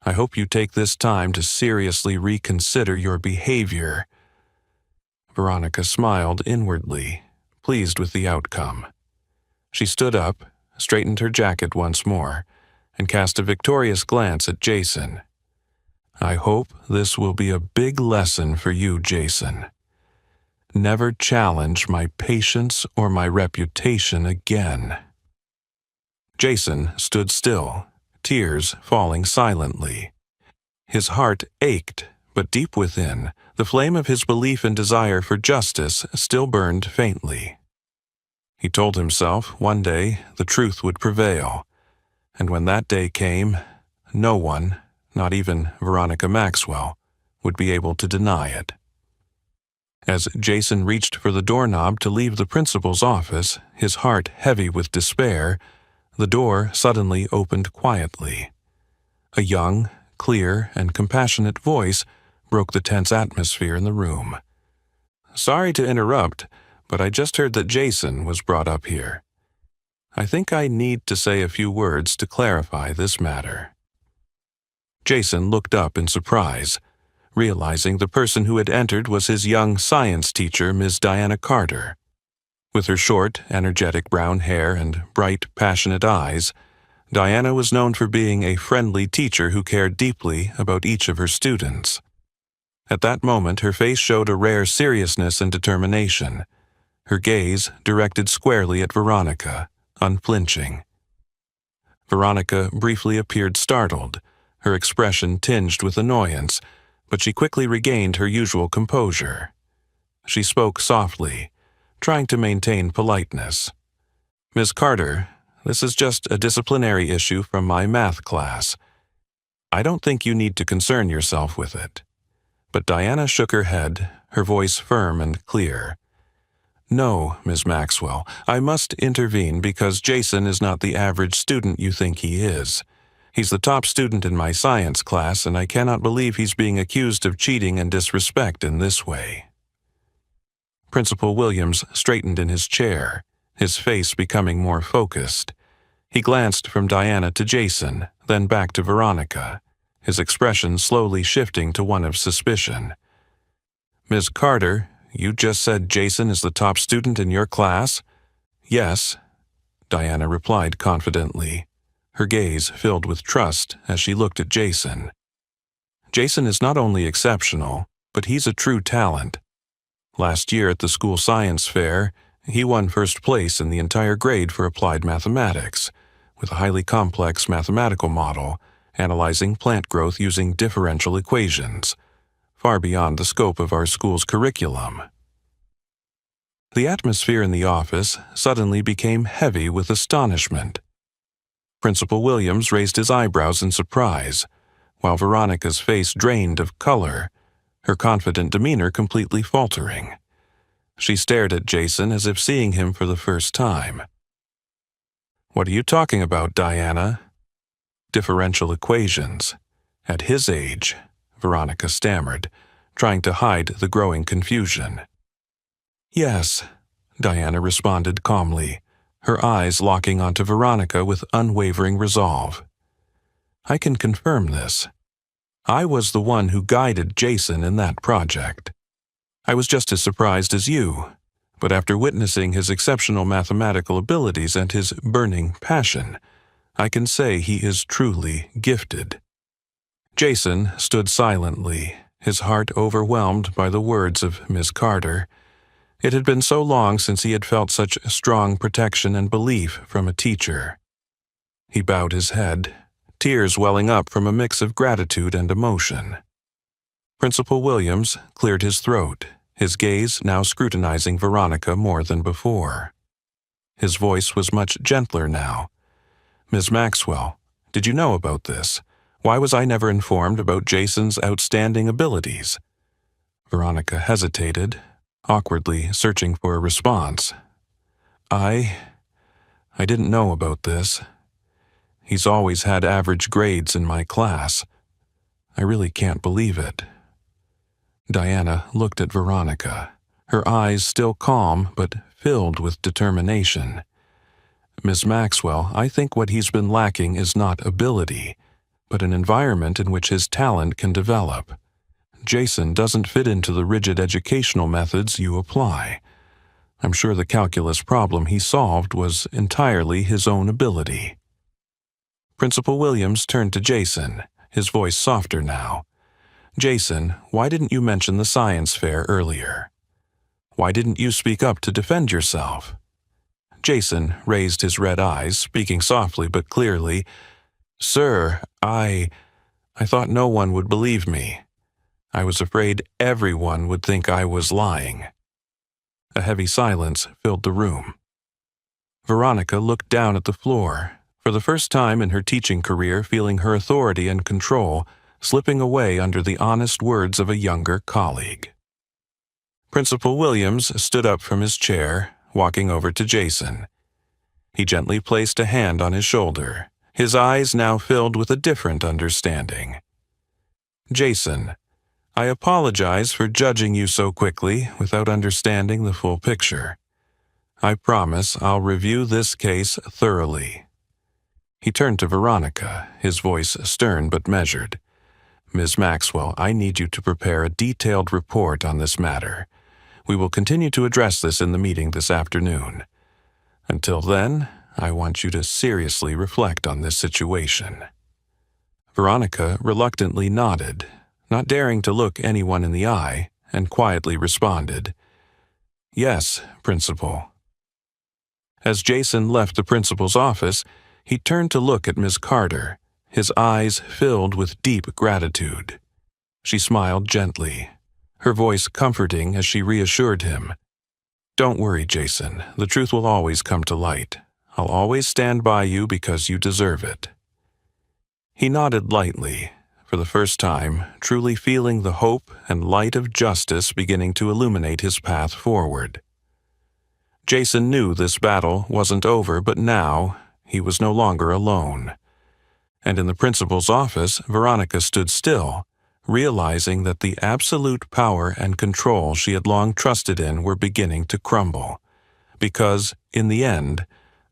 I hope you take this time to seriously reconsider your behavior." Veronica smiled inwardly, pleased with the outcome. She stood up, straightened her jacket once more, and cast a victorious glance at Jason. "I hope this will be a big lesson for you, Jason. Never challenge my patience or my reputation again." Jason stood still, tears falling silently. His heart ached, but deep within, the flame of his belief and desire for justice still burned faintly. He told himself one day the truth would prevail, and when that day came, no one, not even Veronica Maxwell, would be able to deny it. As Jason reached for the doorknob to leave the principal's office, his heart heavy with despair, the door suddenly opened quietly. A young, clear, and compassionate voice broke the tense atmosphere in the room. "Sorry to interrupt, but I just heard that Jason was brought up here. I think I need to say a few words to clarify this matter." Jason looked up in surprise, realizing the person who had entered was his young science teacher, Ms. Diana Carter. With her short, energetic brown hair and bright, passionate eyes, Diana was known for being a friendly teacher who cared deeply about each of her students. At that moment, her face showed a rare seriousness and determination, her gaze directed squarely at Veronica, unflinching. Veronica briefly appeared startled, her expression tinged with annoyance, but she quickly regained her usual composure. She spoke softly, trying to maintain politeness. "Ms. Carter, this is just a disciplinary issue from my math class. I don't think you need to concern yourself with it." But Diana shook her head, her voice firm and clear. "No, Ms. Maxwell, I must intervene because Jason is not the average student you think he is. He's the top student in my science class, and I cannot believe he's being accused of cheating and disrespect in this way." Principal Williams straightened in his chair, his face becoming more focused. He glanced from Diana to Jason, then back to Veronica, his expression slowly shifting to one of suspicion. "Ms. Carter, you just said Jason is the top student in your class?" "Yes," Diana replied confidently, her gaze filled with trust as she looked at Jason. "Jason is not only exceptional, but he's a true talent. Last year at the school science fair, he won first place in the entire grade for applied mathematics, with a highly complex mathematical model analyzing plant growth using differential equations, far beyond the scope of our school's curriculum." The atmosphere in the office suddenly became heavy with astonishment. Principal Williams raised his eyebrows in surprise, while Veronica's face drained of color, her confident demeanor completely faltering. She stared at Jason as if seeing him for the first time. "What are you talking about, Diana?" "Differential equations. At his age," Veronica stammered, trying to hide the growing confusion. "Yes," Diana responded calmly, her eyes locking onto Veronica with unwavering resolve. "I can confirm this. I was the one who guided Jason in that project. I was just as surprised as you, but after witnessing his exceptional mathematical abilities and his burning passion, I can say he is truly gifted." Jason stood silently, his heart overwhelmed by the words of Miss Carter. It had been so long since he had felt such strong protection and belief from a teacher. He bowed his head, tears welling up from a mix of gratitude and emotion. Principal Williams cleared his throat, his gaze now scrutinizing Veronica more than before. His voice was much gentler now. "Ms. Maxwell, did you know about this? Why was I never informed about Jason's outstanding abilities?" Veronica hesitated, awkwardly searching for a response. I didn't know about this. He's always had average grades in my class. I really can't believe it." Diana looked at Veronica, her eyes still calm but filled with determination. "Ms. Maxwell, I think what he's been lacking is not ability, but an environment in which his talent can develop. Jason doesn't fit into the rigid educational methods you apply. I'm sure the calculus problem he solved was entirely his own ability." Principal Williams turned to Jason, his voice softer now. "Jason, why didn't you mention the science fair earlier? Why didn't you speak up to defend yourself?" Jason raised his red eyes, speaking softly but clearly. "Sir, I thought no one would believe me. I was afraid everyone would think I was lying." A heavy silence filled the room. Veronica looked down at the floor, for the first time in her teaching career feeling her authority and control slipping away under the honest words of a younger colleague. Principal Williams stood up from his chair, walking over to Jason. He gently placed a hand on his shoulder, his eyes now filled with a different understanding. "Jason, I apologize for judging you so quickly without understanding the full picture. I promise I'll review this case thoroughly." He turned to Veronica, his voice stern but measured. "Ms. Maxwell, I need you to prepare a detailed report on this matter. We will continue to address this in the meeting this afternoon. Until then, I want you to seriously reflect on this situation." Veronica reluctantly nodded, not daring to look anyone in the eye, and quietly responded, "Yes, Principal." As Jason left the principal's office, he turned to look at Ms. Carter, his eyes filled with deep gratitude. She smiled gently, her voice comforting as she reassured him. "Don't worry, Jason. The truth will always come to light. I'll always stand by you because you deserve it." He nodded lightly, for the first time truly feeling the hope and light of justice beginning to illuminate his path forward. Jason knew this battle wasn't over, but now he was no longer alone. And in the principal's office, Veronica stood still, realizing that the absolute power and control she had long trusted in were beginning to crumble, because, in the end,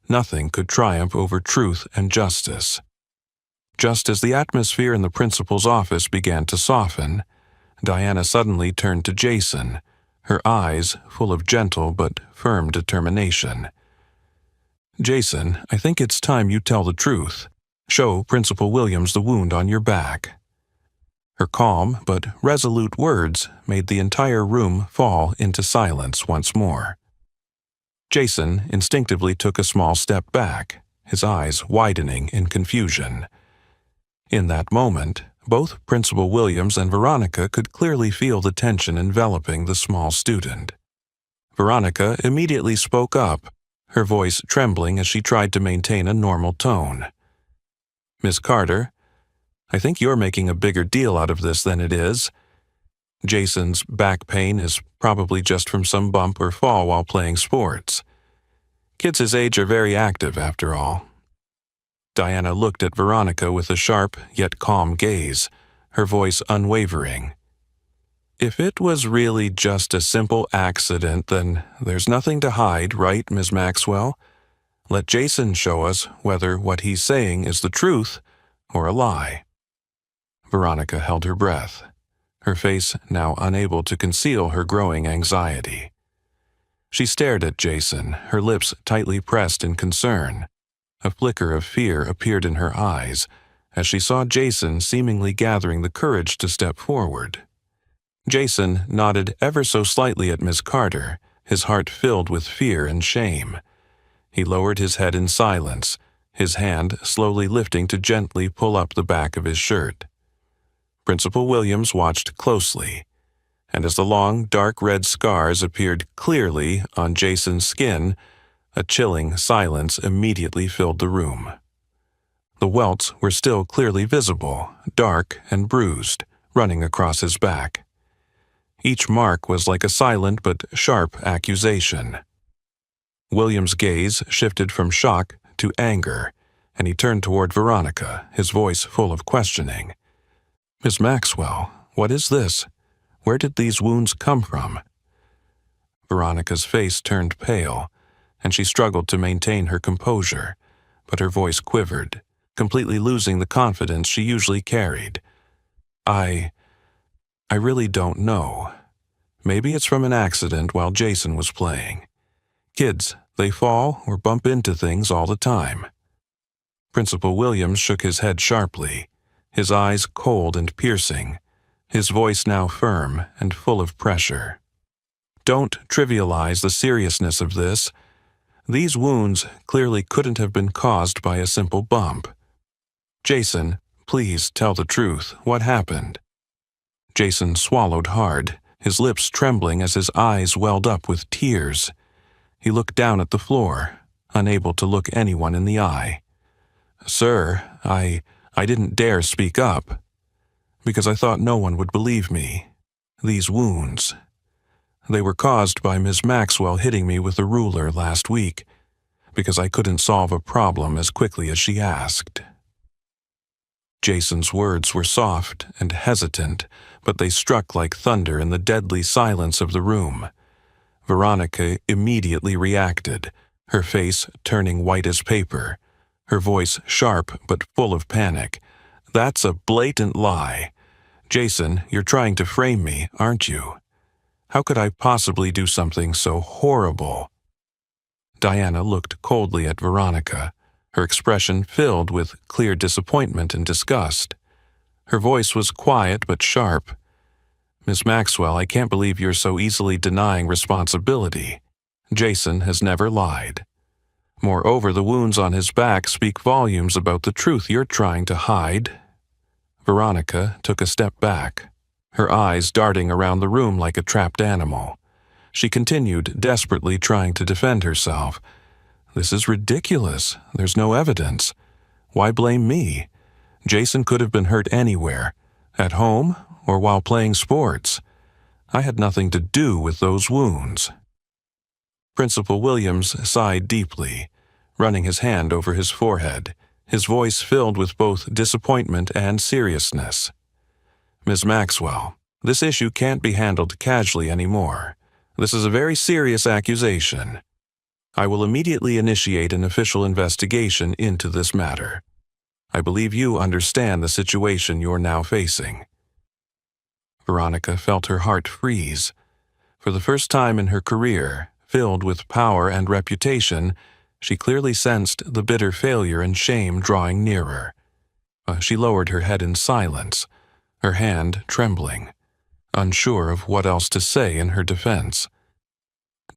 nothing could triumph over truth and justice. Just as the atmosphere in the principal's office began to soften, Diana suddenly turned to Jason, her eyes full of gentle but firm determination. "Jason, I think it's time you tell the truth. Show Principal Williams the wound on your back." Her calm but resolute words made the entire room fall into silence once more. Jason instinctively took a small step back, his eyes widening in confusion. In that moment, both Principal Williams and Veronica could clearly feel the tension enveloping the small student. Veronica immediately spoke up, her voice trembling as she tried to maintain a normal tone. "Miss Carter, I think you're making a bigger deal out of this than it is. Jason's back pain is probably just from some bump or fall while playing sports. Kids his age are very active, after all." Diana looked at Veronica with a sharp yet calm gaze, her voice unwavering. "If it was really just a simple accident, then there's nothing to hide, right, Ms. Maxwell? Let Jason show us whether what he's saying is the truth or a lie." Veronica held her breath, her face now unable to conceal her growing anxiety. She stared at Jason, her lips tightly pressed in concern. A flicker of fear appeared in her eyes as she saw Jason seemingly gathering the courage to step forward. Jason nodded ever so slightly at Miss Carter, his heart filled with fear and shame. He lowered his head in silence, his hand slowly lifting to gently pull up the back of his shirt. Principal Williams watched closely, and as the long, dark red scars appeared clearly on Jason's skin, a chilling silence immediately filled the room. The welts were still clearly visible, dark and bruised, running across his back. Each mark was like a silent but sharp accusation. Williams' gaze shifted from shock to anger, and he turned toward Veronica, his voice full of questioning. "Miss Maxwell, what is this? Where did these wounds come from?" Veronica's face turned pale, and she struggled to maintain her composure, but her voice quivered, completely losing the confidence she usually carried. I really don't know. Maybe it's from an accident while Jason was playing. Kids, they fall or bump into things all the time." Principal Williams shook his head sharply, his eyes cold and piercing, his voice now firm and full of pressure. "Don't trivialize the seriousness of this. These wounds clearly couldn't have been caused by a simple bump. Jason, please tell the truth. What happened?" Jason swallowed hard, his lips trembling as his eyes welled up with tears. He looked down at the floor, unable to look anyone in the eye. "Sir, I didn't dare speak up, because I thought no one would believe me. These wounds, they were caused by Miss Maxwell hitting me with a ruler last week, because I couldn't solve a problem as quickly as she asked." Jason's words were soft and hesitant, but they struck like thunder in the deadly silence of the room. Veronica immediately reacted, her face turning white as paper, her voice sharp but full of panic. "That's a blatant lie. Jason, you're trying to frame me, aren't you? How could I possibly do something so horrible?" Diana looked coldly at Veronica, her expression filled with clear disappointment and disgust. Her voice was quiet but sharp. "Miss Maxwell, I can't believe you're so easily denying responsibility. Jason has never lied. Moreover, the wounds on his back speak volumes about the truth you're trying to hide." Veronica took a step back, her eyes darting around the room like a trapped animal. She continued, desperately trying to defend herself. "This is ridiculous. There's no evidence. Why blame me? Jason could have been hurt anywhere, at home or while playing sports. I had nothing to do with those wounds." Principal Williams sighed deeply, running his hand over his forehead, his voice filled with both disappointment and seriousness. Miss Maxwell, this issue can't be handled casually anymore. This is a very serious accusation. I will immediately initiate an official investigation into this matter. I believe you understand the situation you're now facing." Veronica felt her heart freeze. For the first time in her career, filled with power and reputation, she clearly sensed the bitter failure and shame drawing nearer. She lowered her head in silence, her hand trembling, unsure of what else to say in her defense.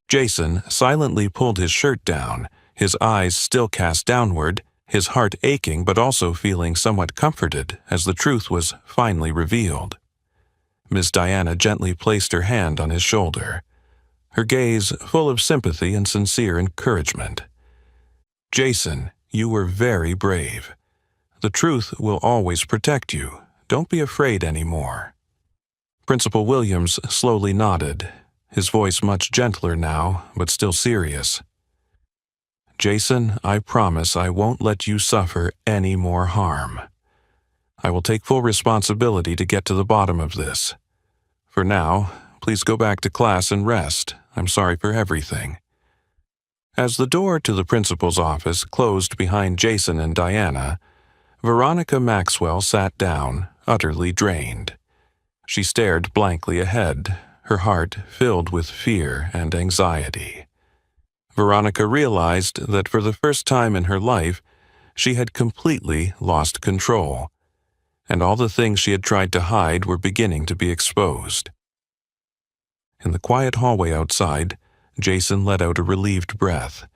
Jason silently pulled his shirt down, his eyes still cast downward, his heart aching but also feeling somewhat comforted as the truth was finally revealed. Miss Diana gently placed her hand on his shoulder, her gaze full of sympathy and sincere encouragement. "Jason, you were very brave. The truth will always protect you. Don't be afraid anymore." Principal Williams slowly nodded, his voice much gentler now, but still serious. "Jason, I promise I won't let you suffer any more harm. I will take full responsibility to get to the bottom of this. For now, please go back to class and rest. I'm sorry for everything." As the door to the principal's office closed behind Jason and Diana, Veronica Maxwell sat down, utterly drained. She stared blankly ahead, her heart filled with fear and anxiety. Veronica realized that for the first time in her life, she had completely lost control, and all the things she had tried to hide were beginning to be exposed. In the quiet hallway outside, Jason let out a relieved breath,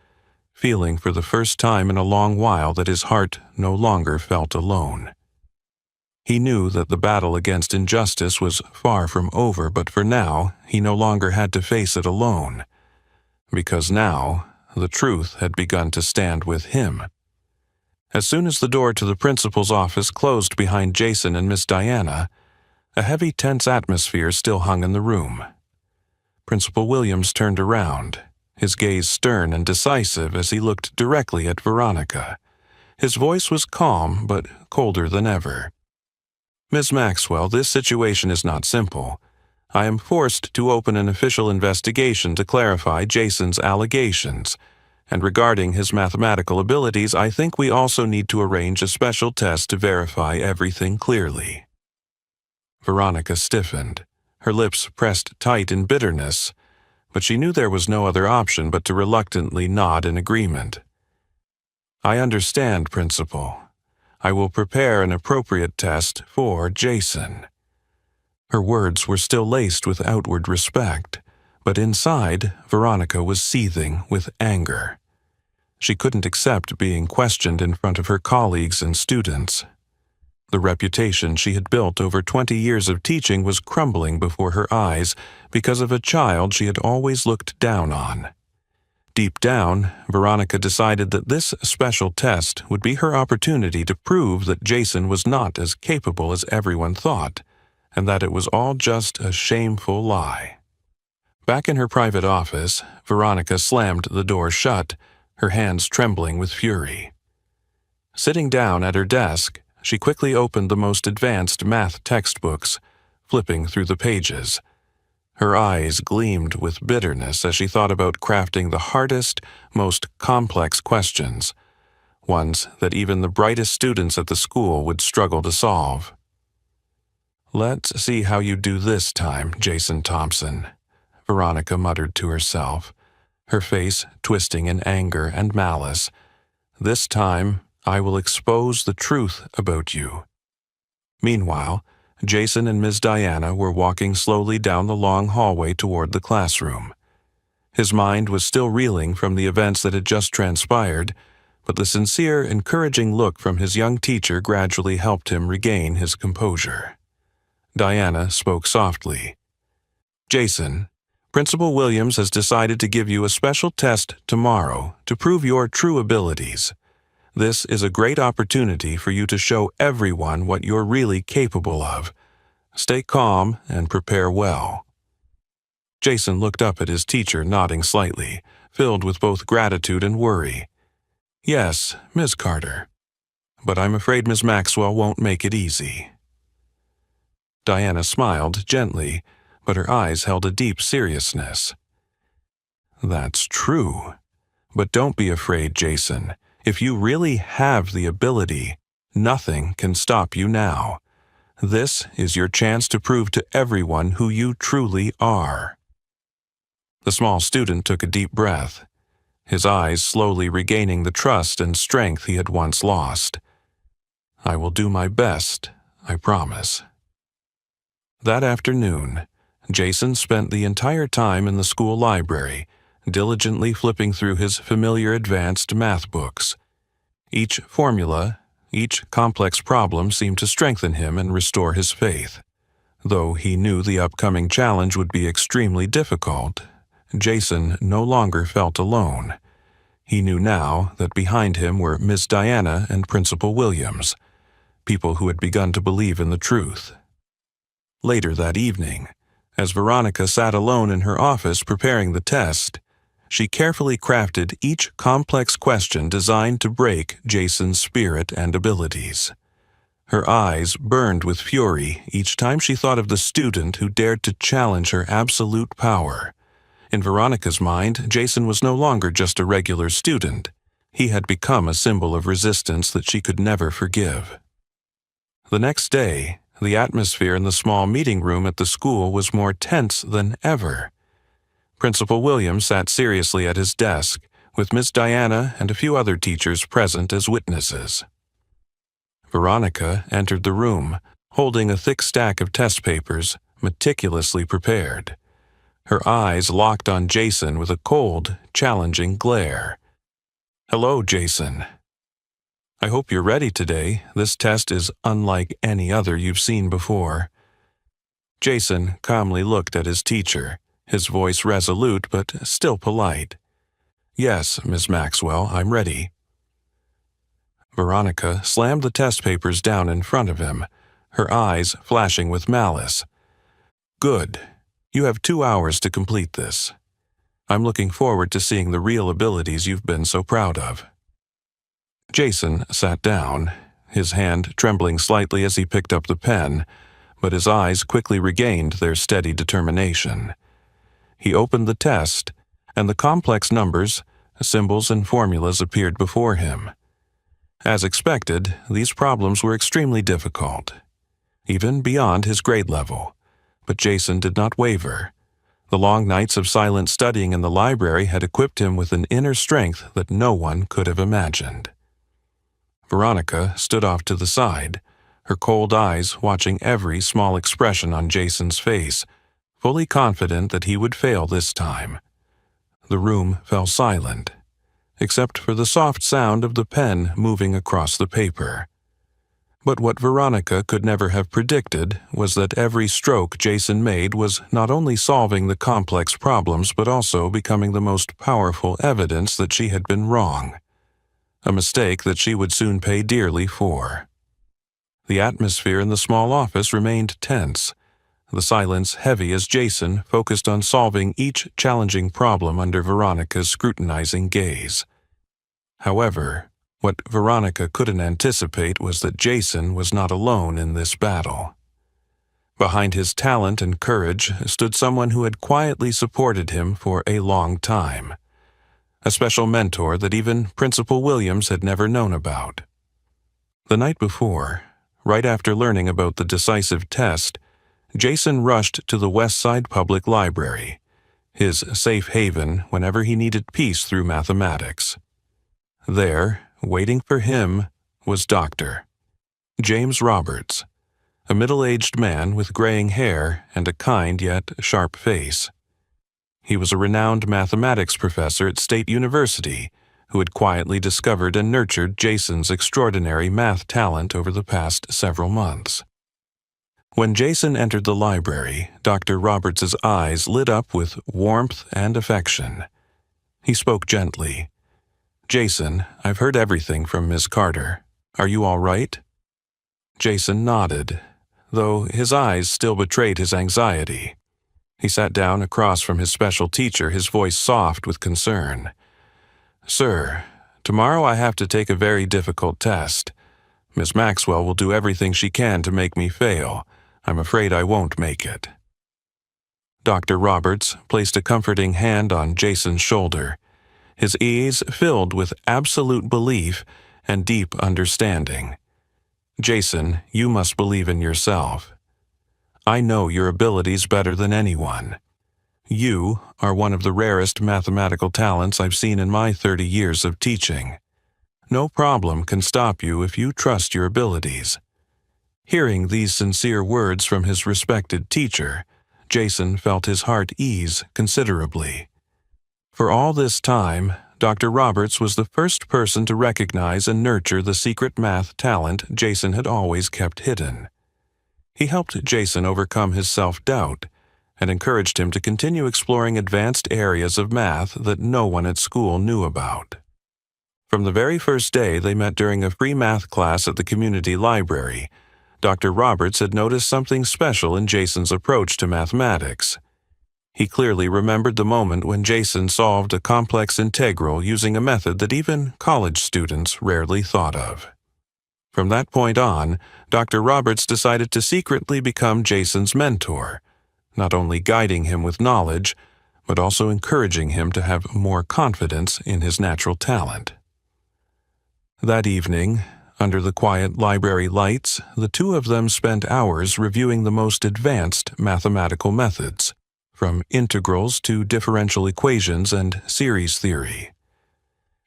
feeling for the first time in a long while that his heart no longer felt alone. He knew that the battle against injustice was far from over, but for now, he no longer had to face it alone, because now the truth had begun to stand with him. As soon as the door to the principal's office closed behind Jason and Miss Diana, a heavy, tense atmosphere still hung in the room. Principal Williams turned around, his gaze stern and decisive as he looked directly at Veronica. His voice was calm but colder than ever. "Miss Maxwell, this situation is not simple. I am forced to open an official investigation to clarify Jason's allegations, and regarding his mathematical abilities, I think we also need to arrange a special test to verify everything clearly." Veronica stiffened, her lips pressed tight in bitterness, but she knew there was no other option but to reluctantly nod in agreement. "I understand, Principal. I will prepare an appropriate test for Jason." Her words were still laced with outward respect, but inside, Veronica was seething with anger. She couldn't accept being questioned in front of her colleagues and students. The reputation she had built over 20 years of teaching was crumbling before her eyes because of a child she had always looked down on. Deep down, Veronica decided that this special test would be her opportunity to prove that Jason was not as capable as everyone thought, and that it was all just a shameful lie. Back in her private office, Veronica slammed the door shut, her hands trembling with fury. Sitting down at her desk, she quickly opened the most advanced math textbooks, flipping through the pages. Her eyes gleamed with bitterness as she thought about crafting the hardest, most complex questions, ones that even the brightest students at the school would struggle to solve. "Let's see how you do this time, Jason Thompson," Veronica muttered to herself, her face twisting in anger and malice. "This time, I will expose the truth about you." Meanwhile, Jason and Miss Diana were walking slowly down the long hallway toward the classroom. His mind was still reeling from the events that had just transpired, but the sincere, encouraging look from his young teacher gradually helped him regain his composure. Diana spoke softly. "Jason, Principal Williams has decided to give you a special test tomorrow to prove your true abilities. This is a great opportunity for you to show everyone what you're really capable of. Stay calm and prepare well." Jason looked up at his teacher, nodding slightly, filled with both gratitude and worry. "Yes, Miss Carter. But I'm afraid Miss Maxwell won't make it easy." Diana smiled gently, but her eyes held a deep seriousness. "That's true. But don't be afraid, Jason. If you really have the ability, nothing can stop you now. This is your chance to prove to everyone who you truly are." The small student took a deep breath, his eyes slowly regaining the trust and strength he had once lost. "I will do my best, I promise." That afternoon, Jason spent the entire time in the school library, diligently flipping through his familiar advanced math books. Each formula, each complex problem seemed to strengthen him and restore his faith. Though he knew the upcoming challenge would be extremely difficult, Jason no longer felt alone. He knew now that behind him were Miss Diana and Principal Williams, people who had begun to believe in the truth. Later that evening, as Veronica sat alone in her office preparing the test, she carefully crafted each complex question designed to break Jason's spirit and abilities. Her eyes burned with fury each time she thought of the student who dared to challenge her absolute power. In Veronica's mind, Jason was no longer just a regular student. He had become a symbol of resistance that she could never forgive. The next day, the atmosphere in the small meeting room at the school was more tense than ever. Principal Williams sat seriously at his desk, with Miss Diana and a few other teachers present as witnesses. Veronica entered the room, holding a thick stack of test papers, meticulously prepared. Her eyes locked on Jason with a cold, challenging glare. "Hello, Jason. I hope you're ready today. This test is unlike any other you've seen before." Jason calmly looked at his teacher, his voice resolute but still polite. "Yes, Miss Maxwell, I'm ready." Veronica slammed the test papers down in front of him, her eyes flashing with malice. "Good. You have 2 hours to complete this. I'm looking forward to seeing the real abilities you've been so proud of." Jason sat down, his hand trembling slightly as he picked up the pen, but his eyes quickly regained their steady determination. He opened the test, and the complex numbers, symbols, and formulas appeared before him. As expected, these problems were extremely difficult, even beyond his grade level. But Jason did not waver. The long nights of silent studying in the library had equipped him with an inner strength that no one could have imagined. Veronica stood off to the side, her cold eyes watching every small expression on Jason's face, fully confident that he would fail this time. The room fell silent, except for the soft sound of the pen moving across the paper. But what Veronica could never have predicted was that every stroke Jason made was not only solving the complex problems but also becoming the most powerful evidence that she had been wrong, a mistake that she would soon pay dearly for. The atmosphere in the small office remained tense, the silence heavy as Jason focused on solving each challenging problem under Veronica's scrutinizing gaze. However, what Veronica couldn't anticipate was that Jason was not alone in this battle. Behind his talent and courage stood someone who had quietly supported him for a long time, a special mentor that even Principal Williams had never known about. The night before, right after learning about the decisive test, Jason rushed to the West Side Public Library, his safe haven whenever he needed peace through mathematics. There, waiting for him, was Dr. James Roberts, a middle-aged man with graying hair and a kind yet sharp face. He was a renowned mathematics professor at State University who had quietly discovered and nurtured Jason's extraordinary math talent over the past several months. When Jason entered the library, Dr. Roberts's eyes lit up with warmth and affection. He spoke gently. "Jason, I've heard everything from Miss Carter. Are you all right?" Jason nodded, though his eyes still betrayed his anxiety. He sat down across from his special teacher, his voice soft with concern. "Sir, tomorrow I have to take a very difficult test. Miss Maxwell will do everything she can to make me fail, I'm afraid I won't make it." Dr. Roberts placed a comforting hand on Jason's shoulder, his eyes filled with absolute belief and deep understanding. "Jason, you must believe in yourself. I know your abilities better than anyone. You are one of the rarest mathematical talents I've seen in my 30 years of teaching. No problem can stop you if you trust your abilities." Hearing these sincere words from his respected teacher, Jason felt his heart ease considerably. For all this time, Dr. Roberts was the first person to recognize and nurture the secret math talent Jason had always kept hidden. He helped Jason overcome his self-doubt and encouraged him to continue exploring advanced areas of math that no one at school knew about. From the very first day they met during a free math class at the community library, Dr. Roberts had noticed something special in Jason's approach to mathematics. He clearly remembered the moment when Jason solved a complex integral using a method that even college students rarely thought of. From that point on, Dr. Roberts decided to secretly become Jason's mentor, not only guiding him with knowledge, but also encouraging him to have more confidence in his natural talent. That evening, under the quiet library lights, the two of them spent hours reviewing the most advanced mathematical methods, from integrals to differential equations and series theory.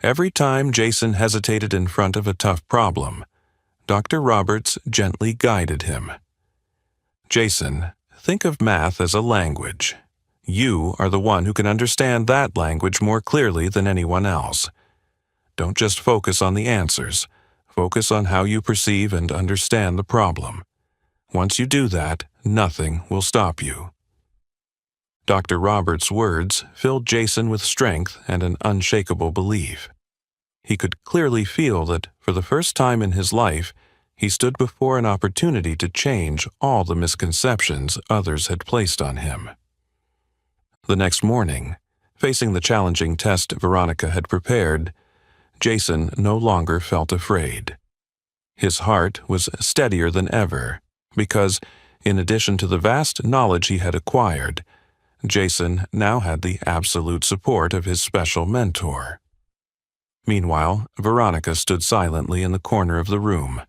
Every time Jason hesitated in front of a tough problem, Dr. Roberts gently guided him. "Jason, think of math as a language. You are the one who can understand that language more clearly than anyone else. Don't just focus on the answers. Focus on how you perceive and understand the problem. Once you do that, nothing will stop you." Dr. Roberts' words filled Jason with strength and an unshakable belief. He could clearly feel that, for the first time in his life, he stood before an opportunity to change all the misconceptions others had placed on him. The next morning, facing the challenging test Veronica had prepared, Jason no longer felt afraid. His heart was steadier than ever, because, in addition to the vast knowledge he had acquired, Jason now had the absolute support of his special mentor. Meanwhile, Veronica stood silently in the corner of the room,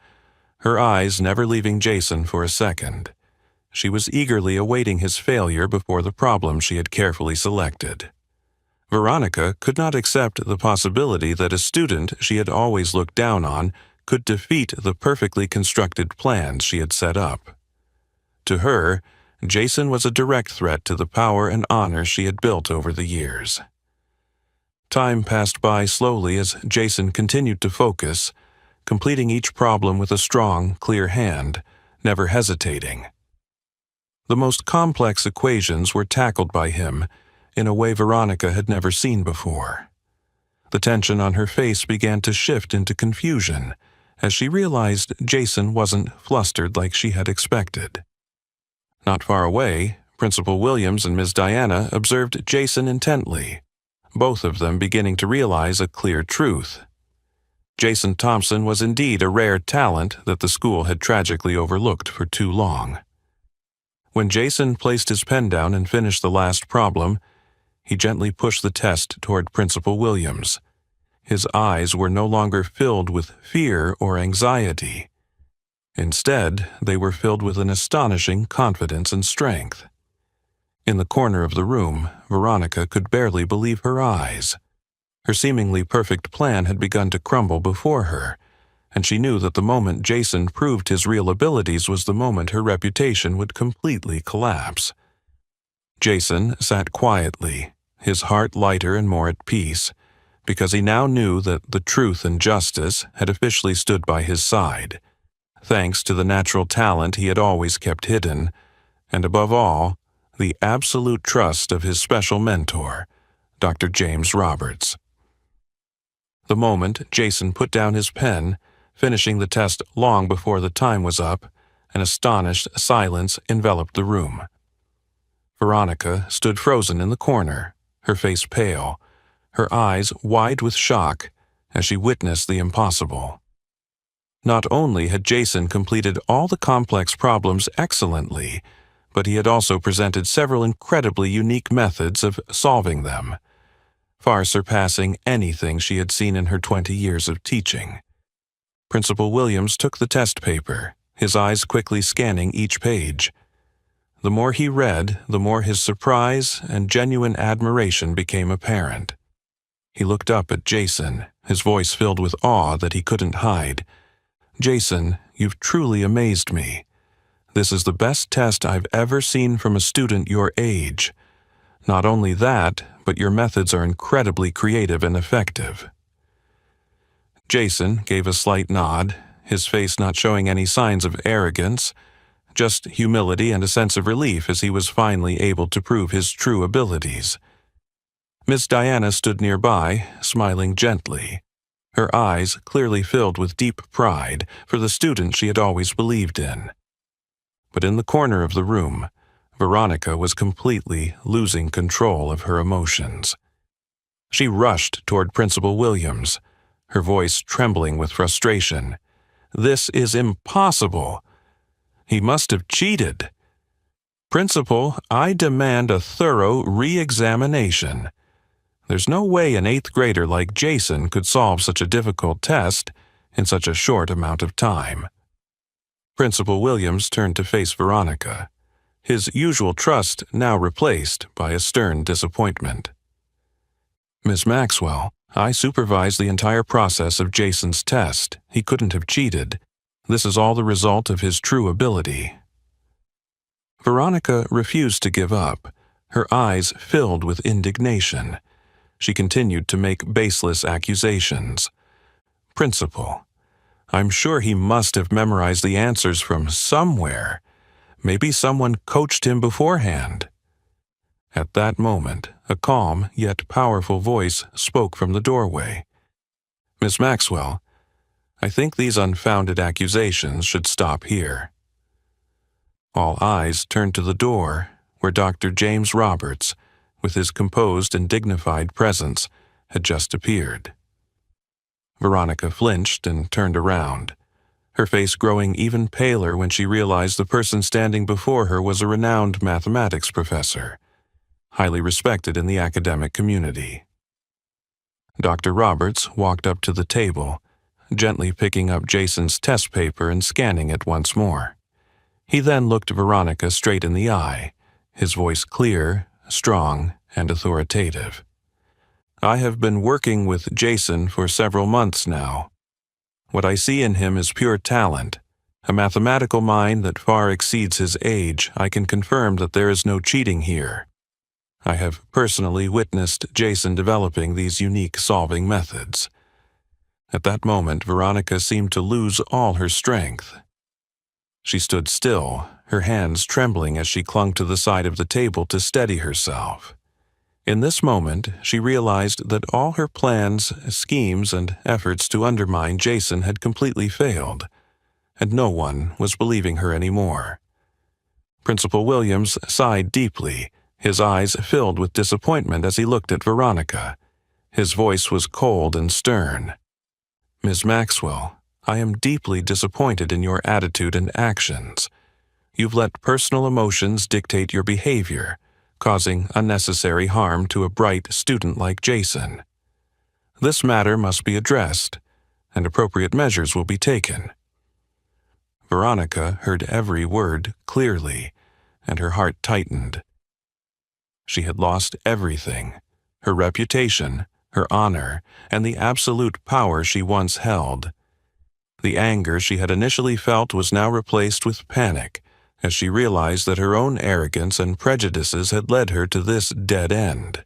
her eyes never leaving Jason for a second. She was eagerly awaiting his failure before the problem she had carefully selected. Veronica could not accept the possibility that a student she had always looked down on could defeat the perfectly constructed plans she had set up. To her, Jason was a direct threat to the power and honor she had built over the years. Time passed by slowly as Jason continued to focus, completing each problem with a strong, clear hand, never hesitating. The most complex equations were tackled by him in a way Veronica had never seen before. The tension on her face began to shift into confusion as she realized Jason wasn't flustered like she had expected. Not far away, Principal Williams and Ms. Diana observed Jason intently, both of them beginning to realize a clear truth. Jason Thompson was indeed a rare talent that the school had tragically overlooked for too long. When Jason placed his pen down and finished the last problem, he gently pushed the test toward Principal Williams. His eyes were no longer filled with fear or anxiety. Instead, they were filled with an astonishing confidence and strength. In the corner of the room, Veronica could barely believe her eyes. Her seemingly perfect plan had begun to crumble before her, and she knew that the moment Jason proved his real abilities was the moment her reputation would completely collapse. Jason sat quietly, his heart lighter and more at peace, because he now knew that the truth and justice had officially stood by his side, thanks to the natural talent he had always kept hidden, and above all, the absolute trust of his special mentor, Dr. James Roberts. The moment Jason put down his pen, finishing the test long before the time was up, an astonished silence enveloped the room. Veronica stood frozen in the corner, her face pale, her eyes wide with shock as she witnessed the impossible. Not only had Jason completed all the complex problems excellently, but he had also presented several incredibly unique methods of solving them, far surpassing anything she had seen in her 20 years of teaching. Principal Williams took the test paper, his eyes quickly scanning each page. The more he read, the more his surprise and genuine admiration became apparent. He looked up at Jason, his voice filled with awe that he couldn't hide. "Jason, you've truly amazed me. This is the best test I've ever seen from a student your age. Not only that, but your methods are incredibly creative and effective." Jason gave a slight nod, his face not showing any signs of arrogance, just humility and a sense of relief as he was finally able to prove his true abilities. Miss Diana stood nearby, smiling gently, her eyes clearly filled with deep pride for the student she had always believed in. But in the corner of the room, Veronica was completely losing control of her emotions. She rushed toward Principal Williams, her voice trembling with frustration. "This is impossible. He must have cheated. Principal, I demand a thorough re-examination. There's no way an 8th grader like Jason could solve such a difficult test in such a short amount of time." Principal Williams turned to face Veronica, his usual trust now replaced by a stern disappointment. "Miss Maxwell, I supervised the entire process of Jason's test. He couldn't have cheated. This is all the result of his true ability." Veronica refused to give up, her eyes filled with indignation. She continued to make baseless accusations. "Principal, I'm sure he must have memorized the answers from somewhere. Maybe someone coached him beforehand." At that moment, a calm yet powerful voice spoke from the doorway. "Miss Maxwell, I think these unfounded accusations should stop here." All eyes turned to the door, where Dr. James Roberts, with his composed and dignified presence, had just appeared. Veronica flinched and turned around, her face growing even paler when she realized the person standing before her was a renowned mathematics professor, highly respected in the academic community. Dr. Roberts walked up to the table, gently picking up Jason's test paper and scanning it once more. He then looked Veronica straight in the eye, his voice clear, strong, and authoritative. "I have been working with Jason for several months now. What I see in him is pure talent, a mathematical mind that far exceeds his age. I can confirm that there is no cheating here. I have personally witnessed Jason developing these unique solving methods." At that moment, Veronica seemed to lose all her strength. She stood still, her hands trembling as she clung to the side of the table to steady herself. In this moment, she realized that all her plans, schemes, and efforts to undermine Jason had completely failed, and no one was believing her anymore. Principal Williams sighed deeply, his eyes filled with disappointment as he looked at Veronica. His voice was cold and stern. "Ms. Maxwell, I am deeply disappointed in your attitude and actions. You've let personal emotions dictate your behavior, causing unnecessary harm to a bright student like Jason. This matter must be addressed, and appropriate measures will be taken." Veronica heard every word clearly, and her heart tightened. She had lost everything: her reputation, her honor, and the absolute power she once held. The anger she had initially felt was now replaced with panic, as she realized that her own arrogance and prejudices had led her to this dead end.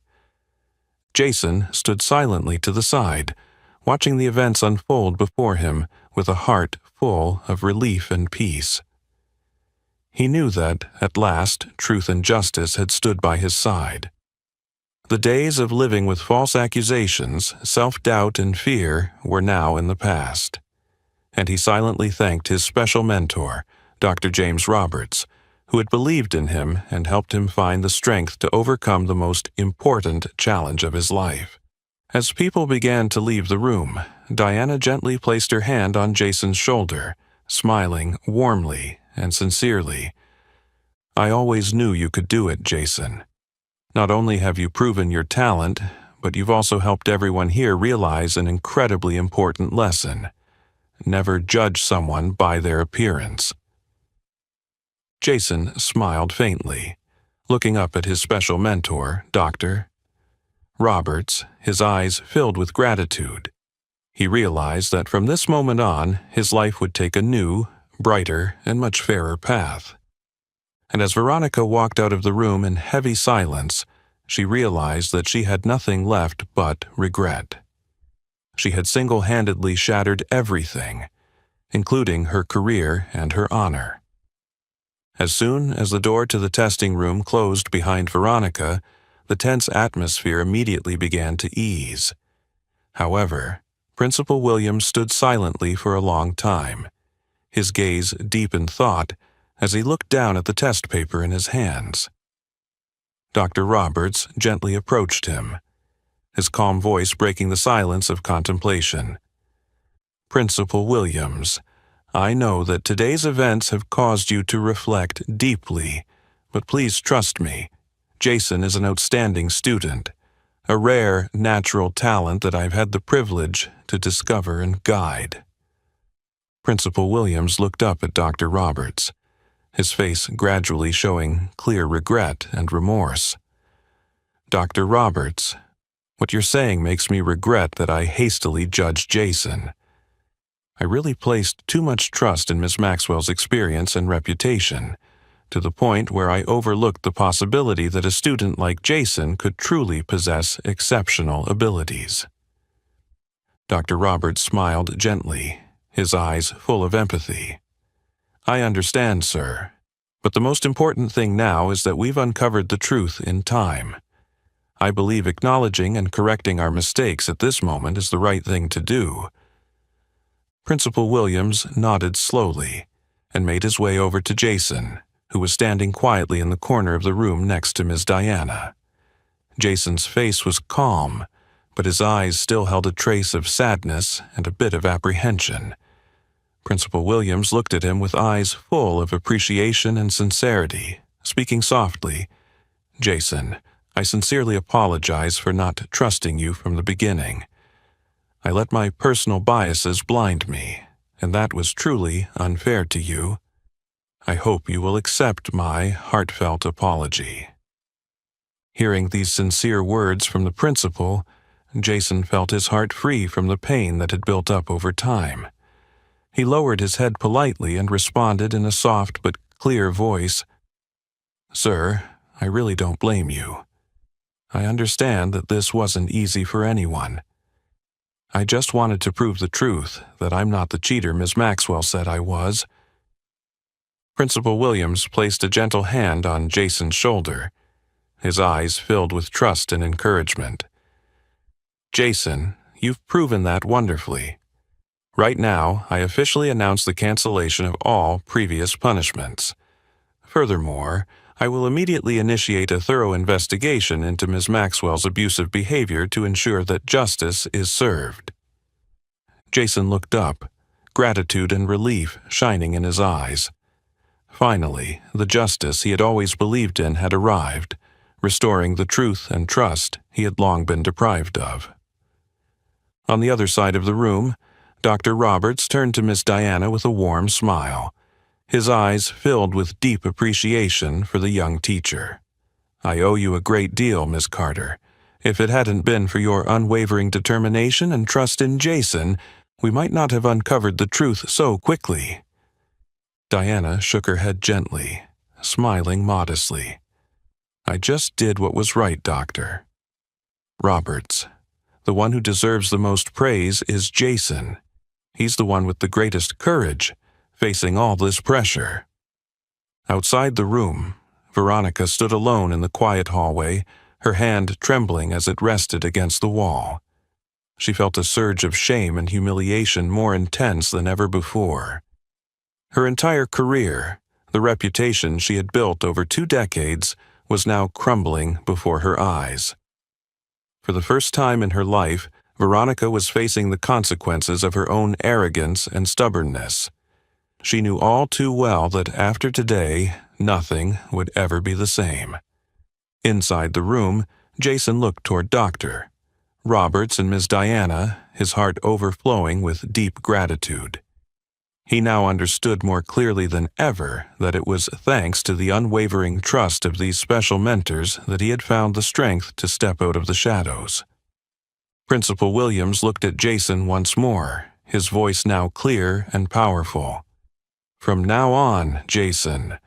Jason stood silently to the side, watching the events unfold before him with a heart full of relief and peace. He knew that, at last, truth and justice had stood by his side. The days of living with false accusations, self-doubt, and fear were now in the past, and he silently thanked his special mentor, Dr. James Roberts, who had believed in him and helped him find the strength to overcome the most important challenge of his life. As people began to leave the room, Diana gently placed her hand on Jason's shoulder, smiling warmly and sincerely. "I always knew you could do it, Jason. Not only have you proven your talent, but you've also helped everyone here realize an incredibly important lesson. Never judge someone by their appearance." Jason smiled faintly, looking up at his special mentor, Dr. Roberts, his eyes filled with gratitude. He realized that from this moment on, his life would take a new, brighter, and much fairer path. And as Veronica walked out of the room in heavy silence, she realized that she had nothing left but regret. She had single-handedly shattered everything, including her career and her honor. As soon as the door to the testing room closed behind Veronica, the tense atmosphere immediately began to ease. However, Principal Williams stood silently for a long time, his gaze deep in thought as he looked down at the test paper in his hands. Dr. Roberts gently approached him, his calm voice breaking the silence of contemplation. "Principal Williams, I know that today's events have caused you to reflect deeply, but please trust me. Jason is an outstanding student, a rare natural talent that I've had the privilege to discover and guide." Principal Williams looked up at Dr. Roberts, his face gradually showing clear regret and remorse. "Dr. Roberts, what you're saying makes me regret that I hastily judged Jason. I really placed too much trust in Miss Maxwell's experience and reputation, to the point where I overlooked the possibility that a student like Jason could truly possess exceptional abilities." Dr. Roberts smiled gently, his eyes full of empathy. "I understand, sir, but the most important thing now is that we've uncovered the truth in time. I believe acknowledging and correcting our mistakes at this moment is the right thing to do." Principal Williams nodded slowly and made his way over to Jason, who was standing quietly in the corner of the room next to Ms. Diana. Jason's face was calm, but his eyes still held a trace of sadness and a bit of apprehension. Principal Williams looked at him with eyes full of appreciation and sincerity, speaking softly. "Jason, I sincerely apologize for not trusting you from the beginning. I let my personal biases blind me, and that was truly unfair to you. I hope you will accept my heartfelt apology." Hearing these sincere words from the principal, Jason felt his heart free from the pain that had built up over time. He lowered his head politely and responded in a soft but clear voice, "Sir, I really don't blame you. I understand that this wasn't easy for anyone. I just wanted to prove the truth, that I'm not the cheater Miss Maxwell said I was." Principal Williams placed a gentle hand on Jason's shoulder, his eyes filled with trust and encouragement. "Jason, you've proven that wonderfully. Right now, I officially announce the cancellation of all previous punishments. Furthermore, I will immediately initiate a thorough investigation into Ms. Maxwell's abusive behavior to ensure that justice is served." Jason looked up, gratitude and relief shining in his eyes. Finally, the justice he had always believed in had arrived, restoring the truth and trust he had long been deprived of. On the other side of the room, Dr. Roberts turned to Miss Diana with a warm smile, his eyes filled with deep appreciation for the young teacher. "I owe you a great deal, Miss Carter. If it hadn't been for your unwavering determination and trust in Jason, we might not have uncovered the truth so quickly." Diana shook her head gently, smiling modestly. "I just did what was right, Doctor." "Roberts, the one who deserves the most praise is Jason. He's the one with the greatest courage, facing all this pressure." Outside the room, Veronica stood alone in the quiet hallway, her hand trembling as it rested against the wall. She felt a surge of shame and humiliation more intense than ever before. Her entire career, the reputation she had built over 2 decades, was now crumbling before her eyes. For the first time in her life, Veronica was facing the consequences of her own arrogance and stubbornness. She knew all too well that after today, nothing would ever be the same. Inside the room, Jason looked toward Dr. Roberts and Miss Diana, his heart overflowing with deep gratitude. He now understood more clearly than ever that it was thanks to the unwavering trust of these special mentors that he had found the strength to step out of the shadows. Principal Williams looked at Jason once more, his voice now clear and powerful. "From now on, Jason,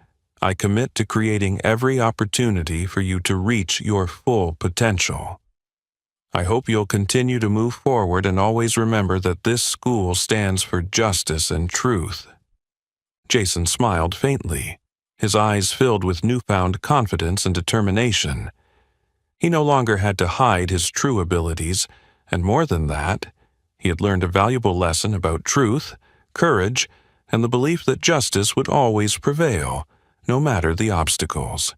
I commit to creating every opportunity for you to reach your full potential. I hope you'll continue to move forward and always remember that this school stands for justice and truth." Jason smiled faintly, his eyes filled with newfound confidence and determination. He no longer had to hide his true abilities, and more than that, he had learned a valuable lesson about truth, courage, and the belief that justice would always prevail, no matter the obstacles.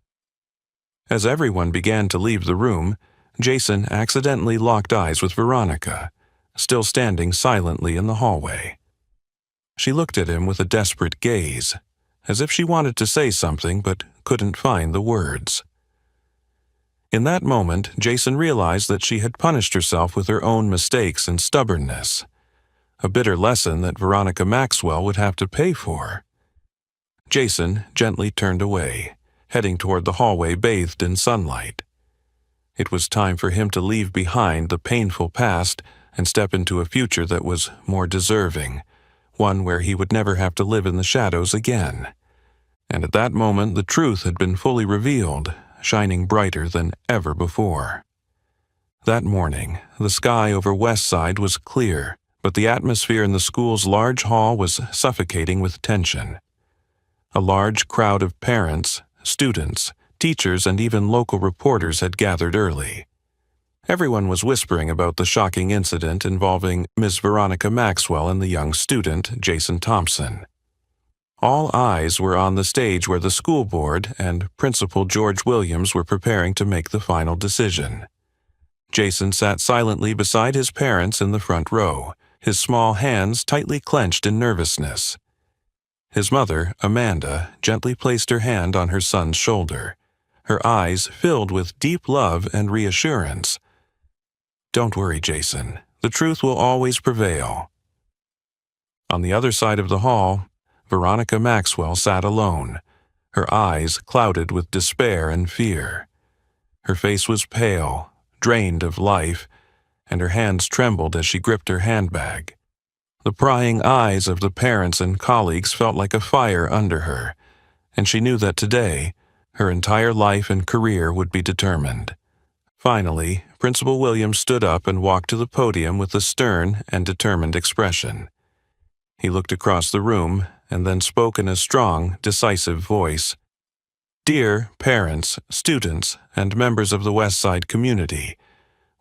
As everyone began to leave the room, Jason accidentally locked eyes with Veronica, still standing silently in the hallway. She looked at him with a desperate gaze, as if she wanted to say something but couldn't find the words. In that moment, Jason realized that she had punished herself with her own mistakes and stubbornness, a bitter lesson that Veronica Maxwell would have to pay for. Jason gently turned away, heading toward the hallway bathed in sunlight. It was time for him to leave behind the painful past and step into a future that was more deserving, one where he would never have to live in the shadows again. And at that moment, the truth had been fully revealed, shining brighter than ever before. That morning, the sky over West Side was clear, but the atmosphere in the school's large hall was suffocating with tension. A large crowd of parents, students, teachers, and even local reporters had gathered early. Everyone was whispering about the shocking incident involving Miss Veronica Maxwell and the young student, Jason Thompson. All eyes were on the stage where the school board and Principal George Williams were preparing to make the final decision. Jason sat silently beside his parents in the front row, his small hands tightly clenched in nervousness. His mother, Amanda, gently placed her hand on her son's shoulder, her eyes filled with deep love and reassurance. "Don't worry, Jason. The truth will always prevail." On the other side of the hall, Veronica Maxwell sat alone, her eyes clouded with despair and fear. Her face was pale, drained of life, and her hands trembled as she gripped her handbag. The prying eyes of the parents and colleagues felt like a fire under her, and she knew that today, her entire life and career would be determined. Finally, Principal Williams stood up and walked to the podium with a stern and determined expression. He looked across the room and then spoke in a strong, decisive voice. "Dear parents, students, and members of the West Side community,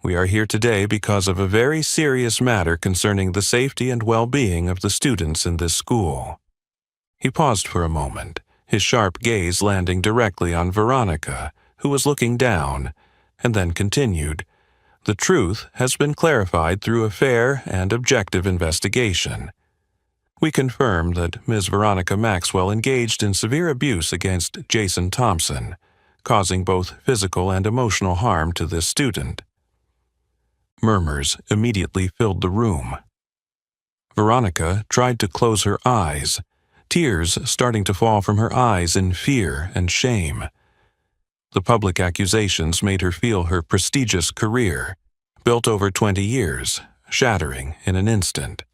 we are here today because of a very serious matter concerning the safety and well-being of the students in this school." He paused for a moment, his sharp gaze landing directly on Veronica, who was looking down, and then continued, "The truth has been clarified through a fair and objective investigation. We confirm that Ms. Veronica Maxwell engaged in severe abuse against Jason Thompson, causing both physical and emotional harm to this student." Murmurs immediately filled the room. Veronica tried to close her eyes, tears starting to fall from her eyes in fear and shame. The public accusations made her feel her prestigious career, built over 20 years, shattering in an instant.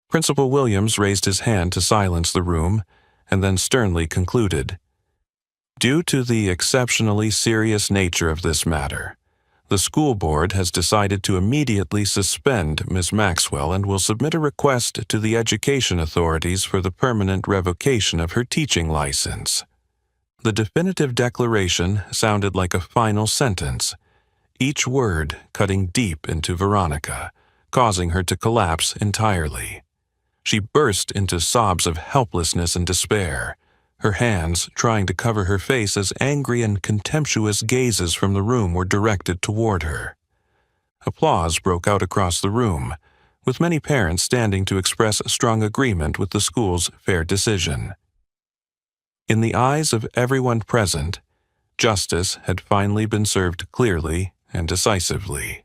Principal Williams raised his hand to silence the room, and then sternly concluded, "Due to the exceptionally serious nature of this matter, the school board has decided to immediately suspend Ms. Maxwell and will submit a request to the education authorities for the permanent revocation of her teaching license." The definitive declaration sounded like a final sentence, each word cutting deep into Veronica, causing her to collapse entirely. She burst into sobs of helplessness and despair, her hands trying to cover her face as angry and contemptuous gazes from the room were directed toward her. Applause broke out across the room, with many parents standing to express strong agreement with the school's fair decision. In the eyes of everyone present, justice had finally been served clearly and decisively.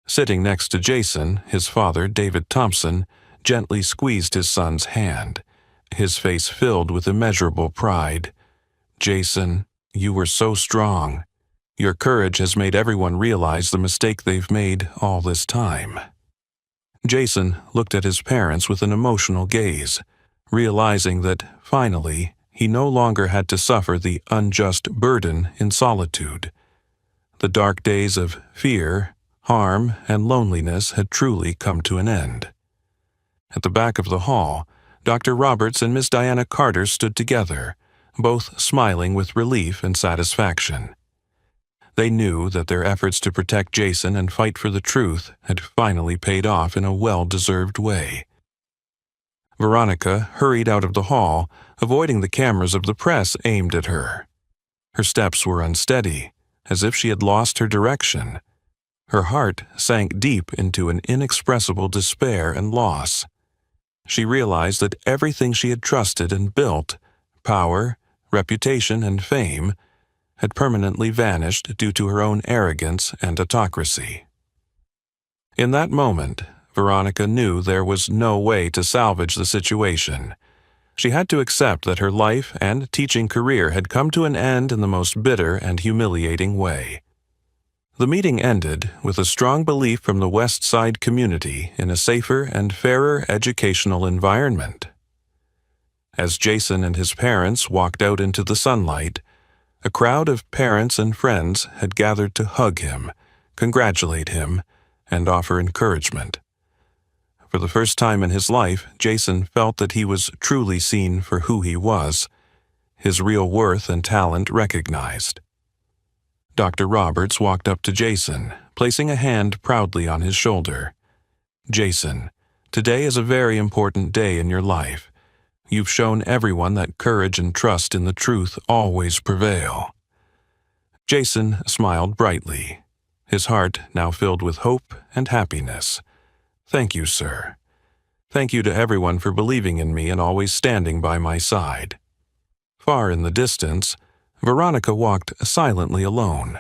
Sitting next to Jason, his father, David Thompson, gently squeezed his son's hand, his face filled with immeasurable pride. "Jason, you were so strong. Your courage has made everyone realize the mistake they've made all this time." Jason looked at his parents with an emotional gaze, realizing that, finally, he no longer had to suffer the unjust burden in solitude. The dark days of fear, harm, and loneliness had truly come to an end. At the back of the hall, Dr. Roberts and Miss Diana Carter stood together, both smiling with relief and satisfaction. They knew that their efforts to protect Jason and fight for the truth had finally paid off in a well-deserved way. Veronica hurried out of the hall, avoiding the cameras of the press aimed at her. Her steps were unsteady, as if she had lost her direction. Her heart sank deep into an inexpressible despair and loss. She realized that everything she had trusted and built, power, reputation, and fame, had permanently vanished due to her own arrogance and autocracy. In that moment, Veronica knew there was no way to salvage the situation. She had to accept that her life and teaching career had come to an end in the most bitter and humiliating way. The meeting ended with a strong belief from the West Side community in a safer and fairer educational environment. As Jason and his parents walked out into the sunlight, a crowd of parents and friends had gathered to hug him, congratulate him, and offer encouragement. For the first time in his life, Jason felt that he was truly seen for who he was, his real worth and talent recognized. Dr. Roberts walked up to Jason, placing a hand proudly on his shoulder. "Jason, today is a very important day in your life. You've shown everyone that courage and trust in the truth always prevail." Jason smiled brightly, his heart now filled with hope and happiness. "Thank you, sir. Thank you to everyone for believing in me and always standing by my side." Far in the distance, Veronica walked silently alone,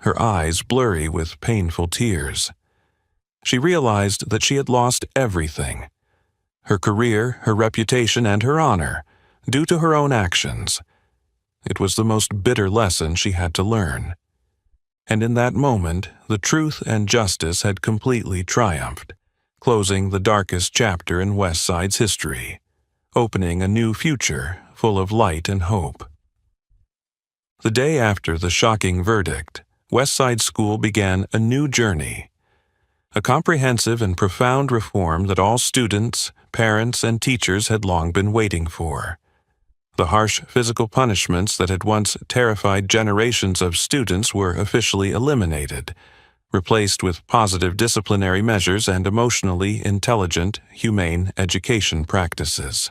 her eyes blurry with painful tears. She realized that she had lost everything: her career, her reputation, and her honor, due to her own actions. It was the most bitter lesson she had to learn. And in that moment, the truth and justice had completely triumphed, closing the darkest chapter in West Side's history, opening a new future full of light and hope. The day after the shocking verdict, West Side School began a new journey, a comprehensive and profound reform that all students, parents, and teachers had long been waiting for. The harsh physical punishments that had once terrified generations of students were officially eliminated, replaced with positive disciplinary measures and emotionally intelligent, humane education practices.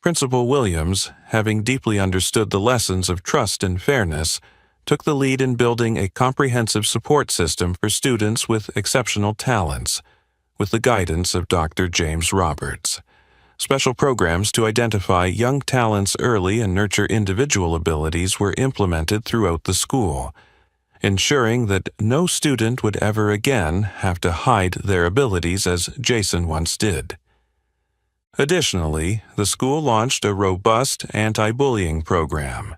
Principal Williams, having deeply understood the lessons of trust and fairness, took the lead in building a comprehensive support system for students with exceptional talents, with the guidance of Dr. James Roberts. Special programs to identify young talents early and nurture individual abilities were implemented throughout the school, ensuring that no student would ever again have to hide their abilities as Jason once did. Additionally, the school launched a robust anti-bullying program.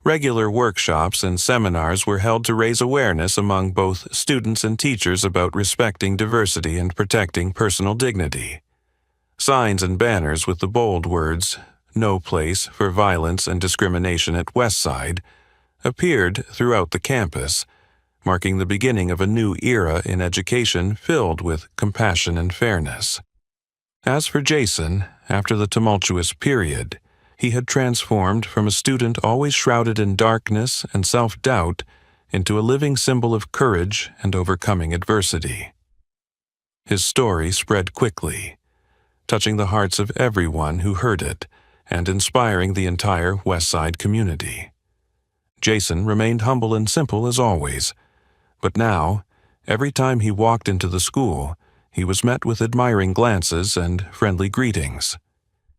Regular workshops and seminars were held to raise awareness among both students and teachers about respecting diversity and protecting personal dignity. Signs and banners with the bold words, "No place for violence and discrimination at Westside," appeared throughout the campus, marking the beginning of a new era in education filled with compassion and fairness. As for Jason, after the tumultuous period, he had transformed from a student always shrouded in darkness and self-doubt into a living symbol of courage and overcoming adversity. His story spread quickly, touching the hearts of everyone who heard it and inspiring the entire Westside community. Jason remained humble and simple as always, but now, Every time he walked into the school, he was met with admiring glances and friendly greetings.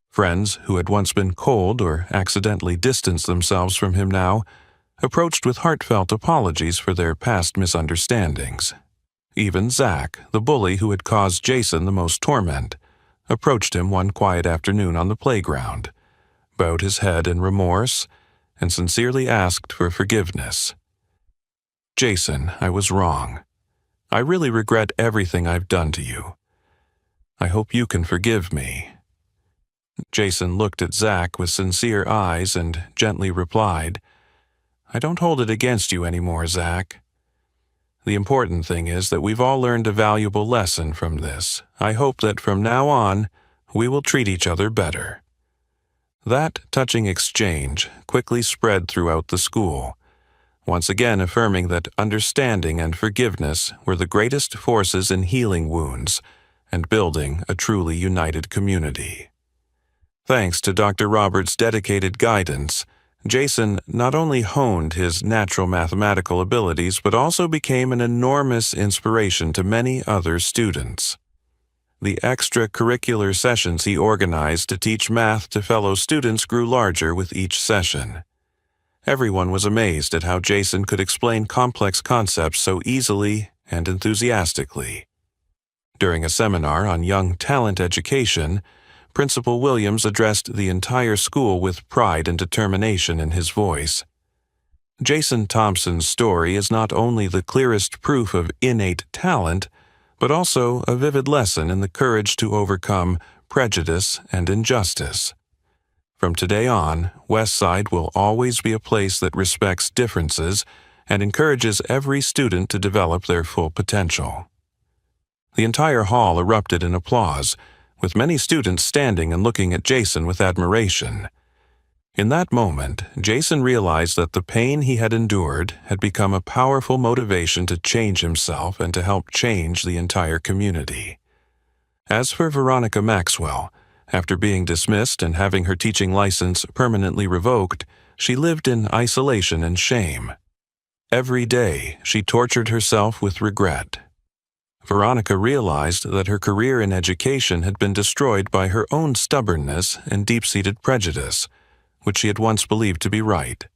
Friends who had once been cold or accidentally distanced themselves from him now approached with heartfelt apologies for their past misunderstandings. Even Zach, the bully who had caused Jason the most torment, approached him one quiet afternoon on the playground, bowed his head in remorse, and sincerely asked for forgiveness. "Jason, I was wrong. I really regret everything I've done to you. I hope you can forgive me." Jason looked at Zach with sincere eyes and gently replied, "I don't hold it against you anymore, Zach. The important thing is that we've all learned a valuable lesson from this. I hope that from now on, we will treat each other better." That touching exchange quickly spread throughout the school, once again affirming that understanding and forgiveness were the greatest forces in healing wounds and building a truly united community. Thanks to Dr. Roberts' dedicated guidance, Jason not only honed his natural mathematical abilities but also became an enormous inspiration to many other students. The extracurricular sessions he organized to teach math to fellow students grew larger with each session. Everyone was amazed at how Jason could explain complex concepts so easily and enthusiastically. During a seminar on young talent education, Principal Williams addressed the entire school with pride and determination in his voice. Jason Thompson's story is not only the clearest proof of innate talent, but also a vivid lesson in the courage to overcome prejudice and injustice. From today on, Westside will always be a place that respects differences and encourages every student to develop their full potential. The entire hall erupted in applause, with many students standing and looking at Jason with admiration. In that moment, Jason realized that the pain he had endured had become a powerful motivation to change himself and to help change the entire community. As for Veronica Maxwell, after being dismissed and having her teaching license permanently revoked, she lived in isolation and shame. Every day, she tortured herself with regret. Veronica realized that her career in education had been destroyed by her own stubbornness and deep-seated prejudice, which she had once believed to be right.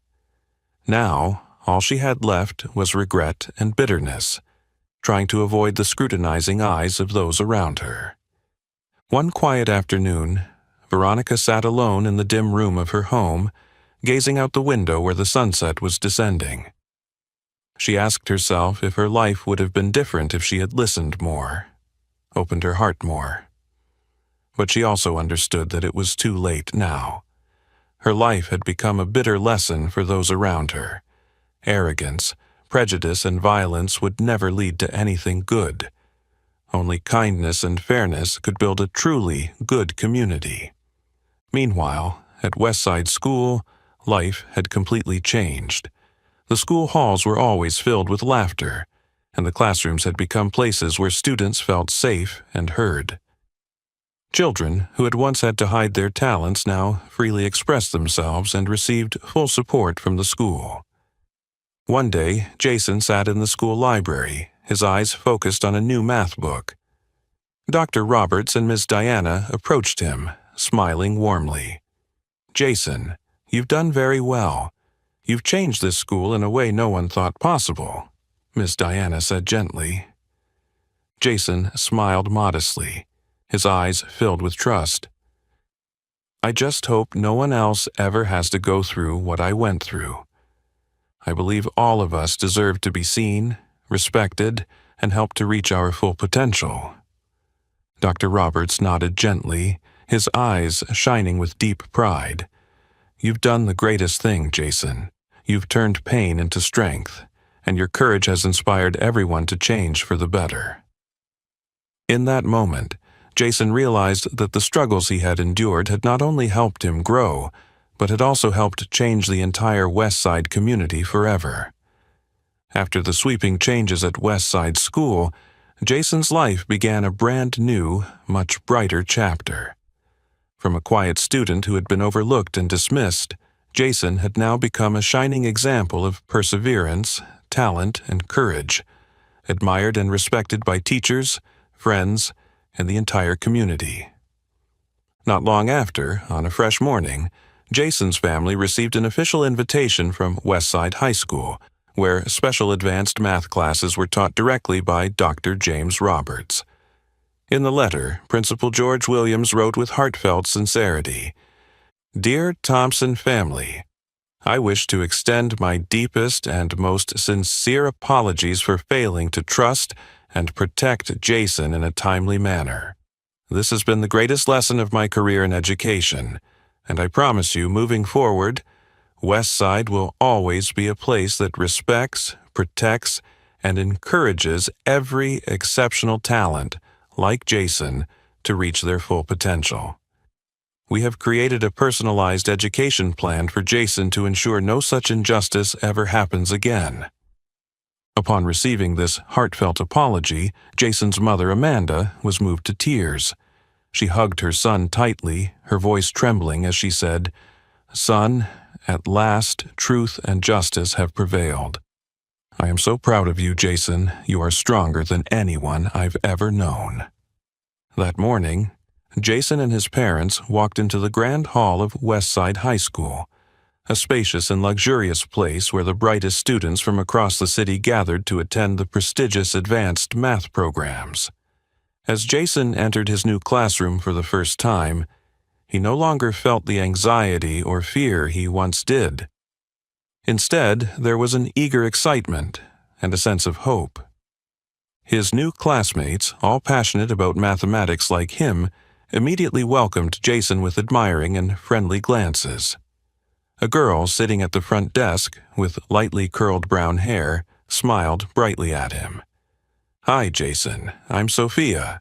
Now, all she had left was regret and bitterness, trying to avoid the scrutinizing eyes of those around her. One quiet afternoon, Veronica sat alone in the dim room of her home, gazing out the window where the sunset was descending. She asked herself if her life would have been different if she had listened more, opened her heart more. But she also understood that it was too late now. Her life had become a bitter lesson for those around her. Arrogance, prejudice, and violence would never lead to anything good. Only kindness and fairness could build a truly good community. Meanwhile, at Westside School, life had completely changed. The school halls were always filled with laughter, and the classrooms had become places where students felt safe and heard. Children who had once had to hide their talents now freely expressed themselves and received full support from the school. One day, Jason sat in the school library, his eyes focused on a new math book. Dr. Roberts and Miss Diana approached him, smiling warmly. "Jason, you've done very well. You've changed this school in a way no one thought possible," Miss Diana said gently. Jason smiled modestly, his eyes filled with trust. "I just hope no one else ever has to go through what I went through. I believe all of us deserve to be seen, respected, and helped to reach our full potential." Dr. Roberts nodded gently, his eyes shining with deep pride. "You've done the greatest thing, Jason. You've turned pain into strength, and your courage has inspired everyone to change for the better." In that moment, Jason realized that the struggles he had endured had not only helped him grow, but had also helped change the entire Westside community forever. After the sweeping changes at Westside School, Jason's life began a brand new, much brighter chapter. From a quiet student who had been overlooked and dismissed, Jason had now become a shining example of perseverance, talent, and courage, admired and respected by teachers, friends, and the entire community. Not long after, on a fresh morning, Jason's family received an official invitation from Westside High School, where special advanced math classes were taught directly by Dr. James Roberts. In the letter, Principal George Williams wrote with heartfelt sincerity, "Dear Thompson family, I wish to extend my deepest and most sincere apologies for failing to trust and protect Jason in a timely manner. This has been the greatest lesson of my career in education, and I promise you, moving forward, Westside will always be a place that respects, protects, and encourages every exceptional talent, like Jason, to reach their full potential. We have created a personalized education plan for Jason to ensure no such injustice ever happens again." Upon receiving this heartfelt apology, Jason's mother, Amanda, was moved to tears. She hugged her son tightly, her voice trembling as she said, "Son, at last, truth and justice have prevailed. I am so proud of you, Jason. You are stronger than anyone I've ever known." That morning, Jason and his parents walked into the grand hall of Westside High School, a spacious and luxurious place where the brightest students from across the city gathered to attend the prestigious advanced math programs. As Jason entered his new classroom for the first time, he no longer felt the anxiety or fear he once did. Instead, there was an eager excitement and a sense of hope. His new classmates, all passionate about mathematics like him, immediately welcomed Jason with admiring and friendly glances. A girl sitting at the front desk, with lightly curled brown hair, smiled brightly at him. "Hi, Jason. I'm Sophia.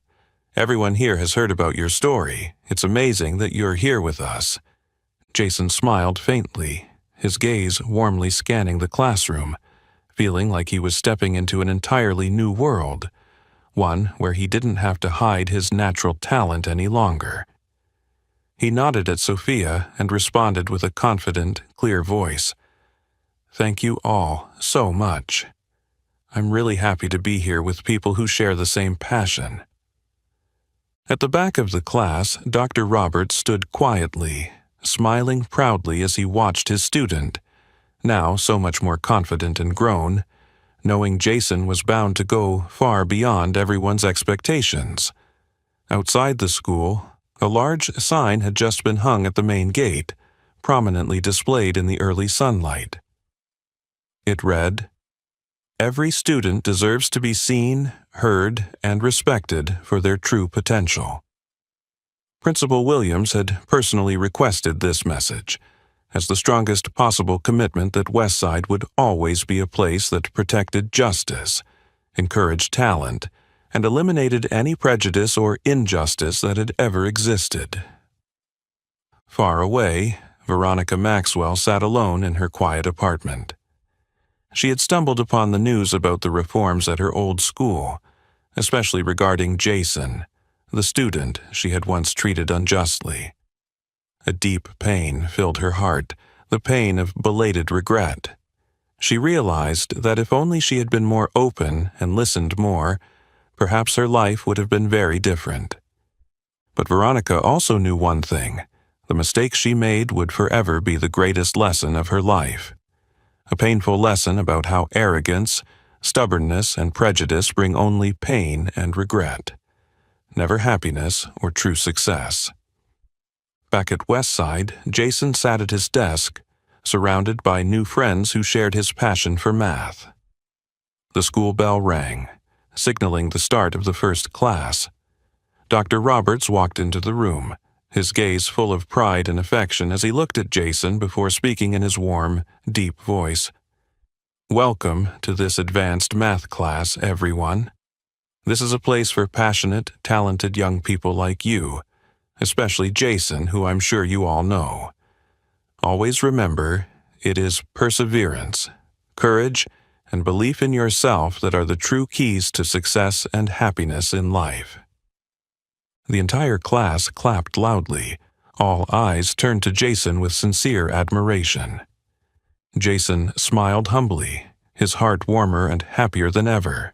Everyone here has heard about your story. It's amazing that you're here with us." Jason smiled faintly, his gaze warmly scanning the classroom, feeling like he was stepping into an entirely new world, one where he didn't have to hide his natural talent any longer. He nodded at Sophia and responded with a confident, clear voice. "Thank you all so much. I'm really happy to be here with people who share the same passion." At the back of the class, Dr. Roberts stood quietly, smiling proudly as he watched his student, now so much more confident and grown, knowing Jason was bound to go far beyond everyone's expectations. Outside the school, a large sign had just been hung at the main gate, prominently displayed in the early sunlight. It read, "Every student deserves to be seen, heard, and respected for their true potential." Principal Williams had personally requested this message, as the strongest possible commitment that Westside would always be a place that protected justice, encouraged talent, and eliminated any prejudice or injustice that had ever existed. Far away, Veronica Maxwell sat alone in her quiet apartment. She had stumbled upon the news about the reforms at her old school, especially regarding Jason, the student she had once treated unjustly. A deep pain filled her heart, the pain of belated regret. She realized that if only she had been more open and listened more, perhaps her life would have been very different. But Veronica also knew one thing: the mistake she made would forever be the greatest lesson of her life. A painful lesson about how arrogance, stubbornness, and prejudice bring only pain and regret, never happiness or true success. Back at Westside, Jason sat at his desk, surrounded by new friends who shared his passion for math. The school bell rang, signaling the start of the first class. Dr. Roberts walked into the room, his gaze full of pride and affection as he looked at Jason before speaking in his warm, deep voice. "Welcome to this advanced math class, everyone. This is a place for passionate, talented young people like you, especially Jason, who I'm sure you all know. Always remember, it is perseverance, courage, and belief in yourself that are the true keys to success and happiness in life." The entire class clapped loudly. All eyes turned to Jason with sincere admiration. Jason smiled humbly, his heart warmer and happier than ever.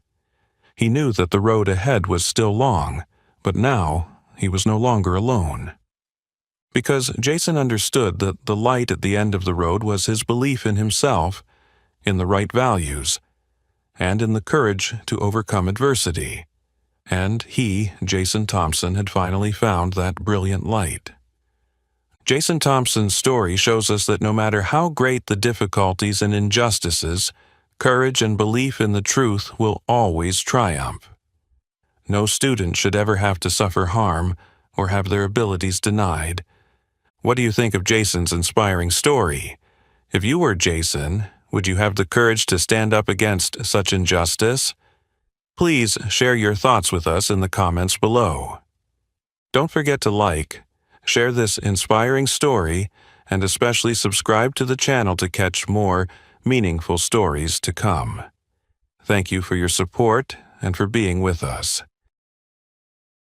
He knew that the road ahead was still long, but now he was no longer alone. Because Jason understood that the light at the end of the road was his belief in himself, in the right values, and in the courage to overcome adversity. And he, Jason Thompson, had finally found that brilliant light. Jason Thompson's story shows us that no matter how great the difficulties and injustices, courage and belief in the truth will always triumph. No student should ever have to suffer harm or have their abilities denied. What do you think of Jason's inspiring story? If you were Jason, would you have the courage to stand up against such injustice? Please share your thoughts with us in the comments below. Don't forget to like, share this inspiring story, and especially subscribe to the channel to catch more meaningful stories to come. Thank you for your support and for being with us.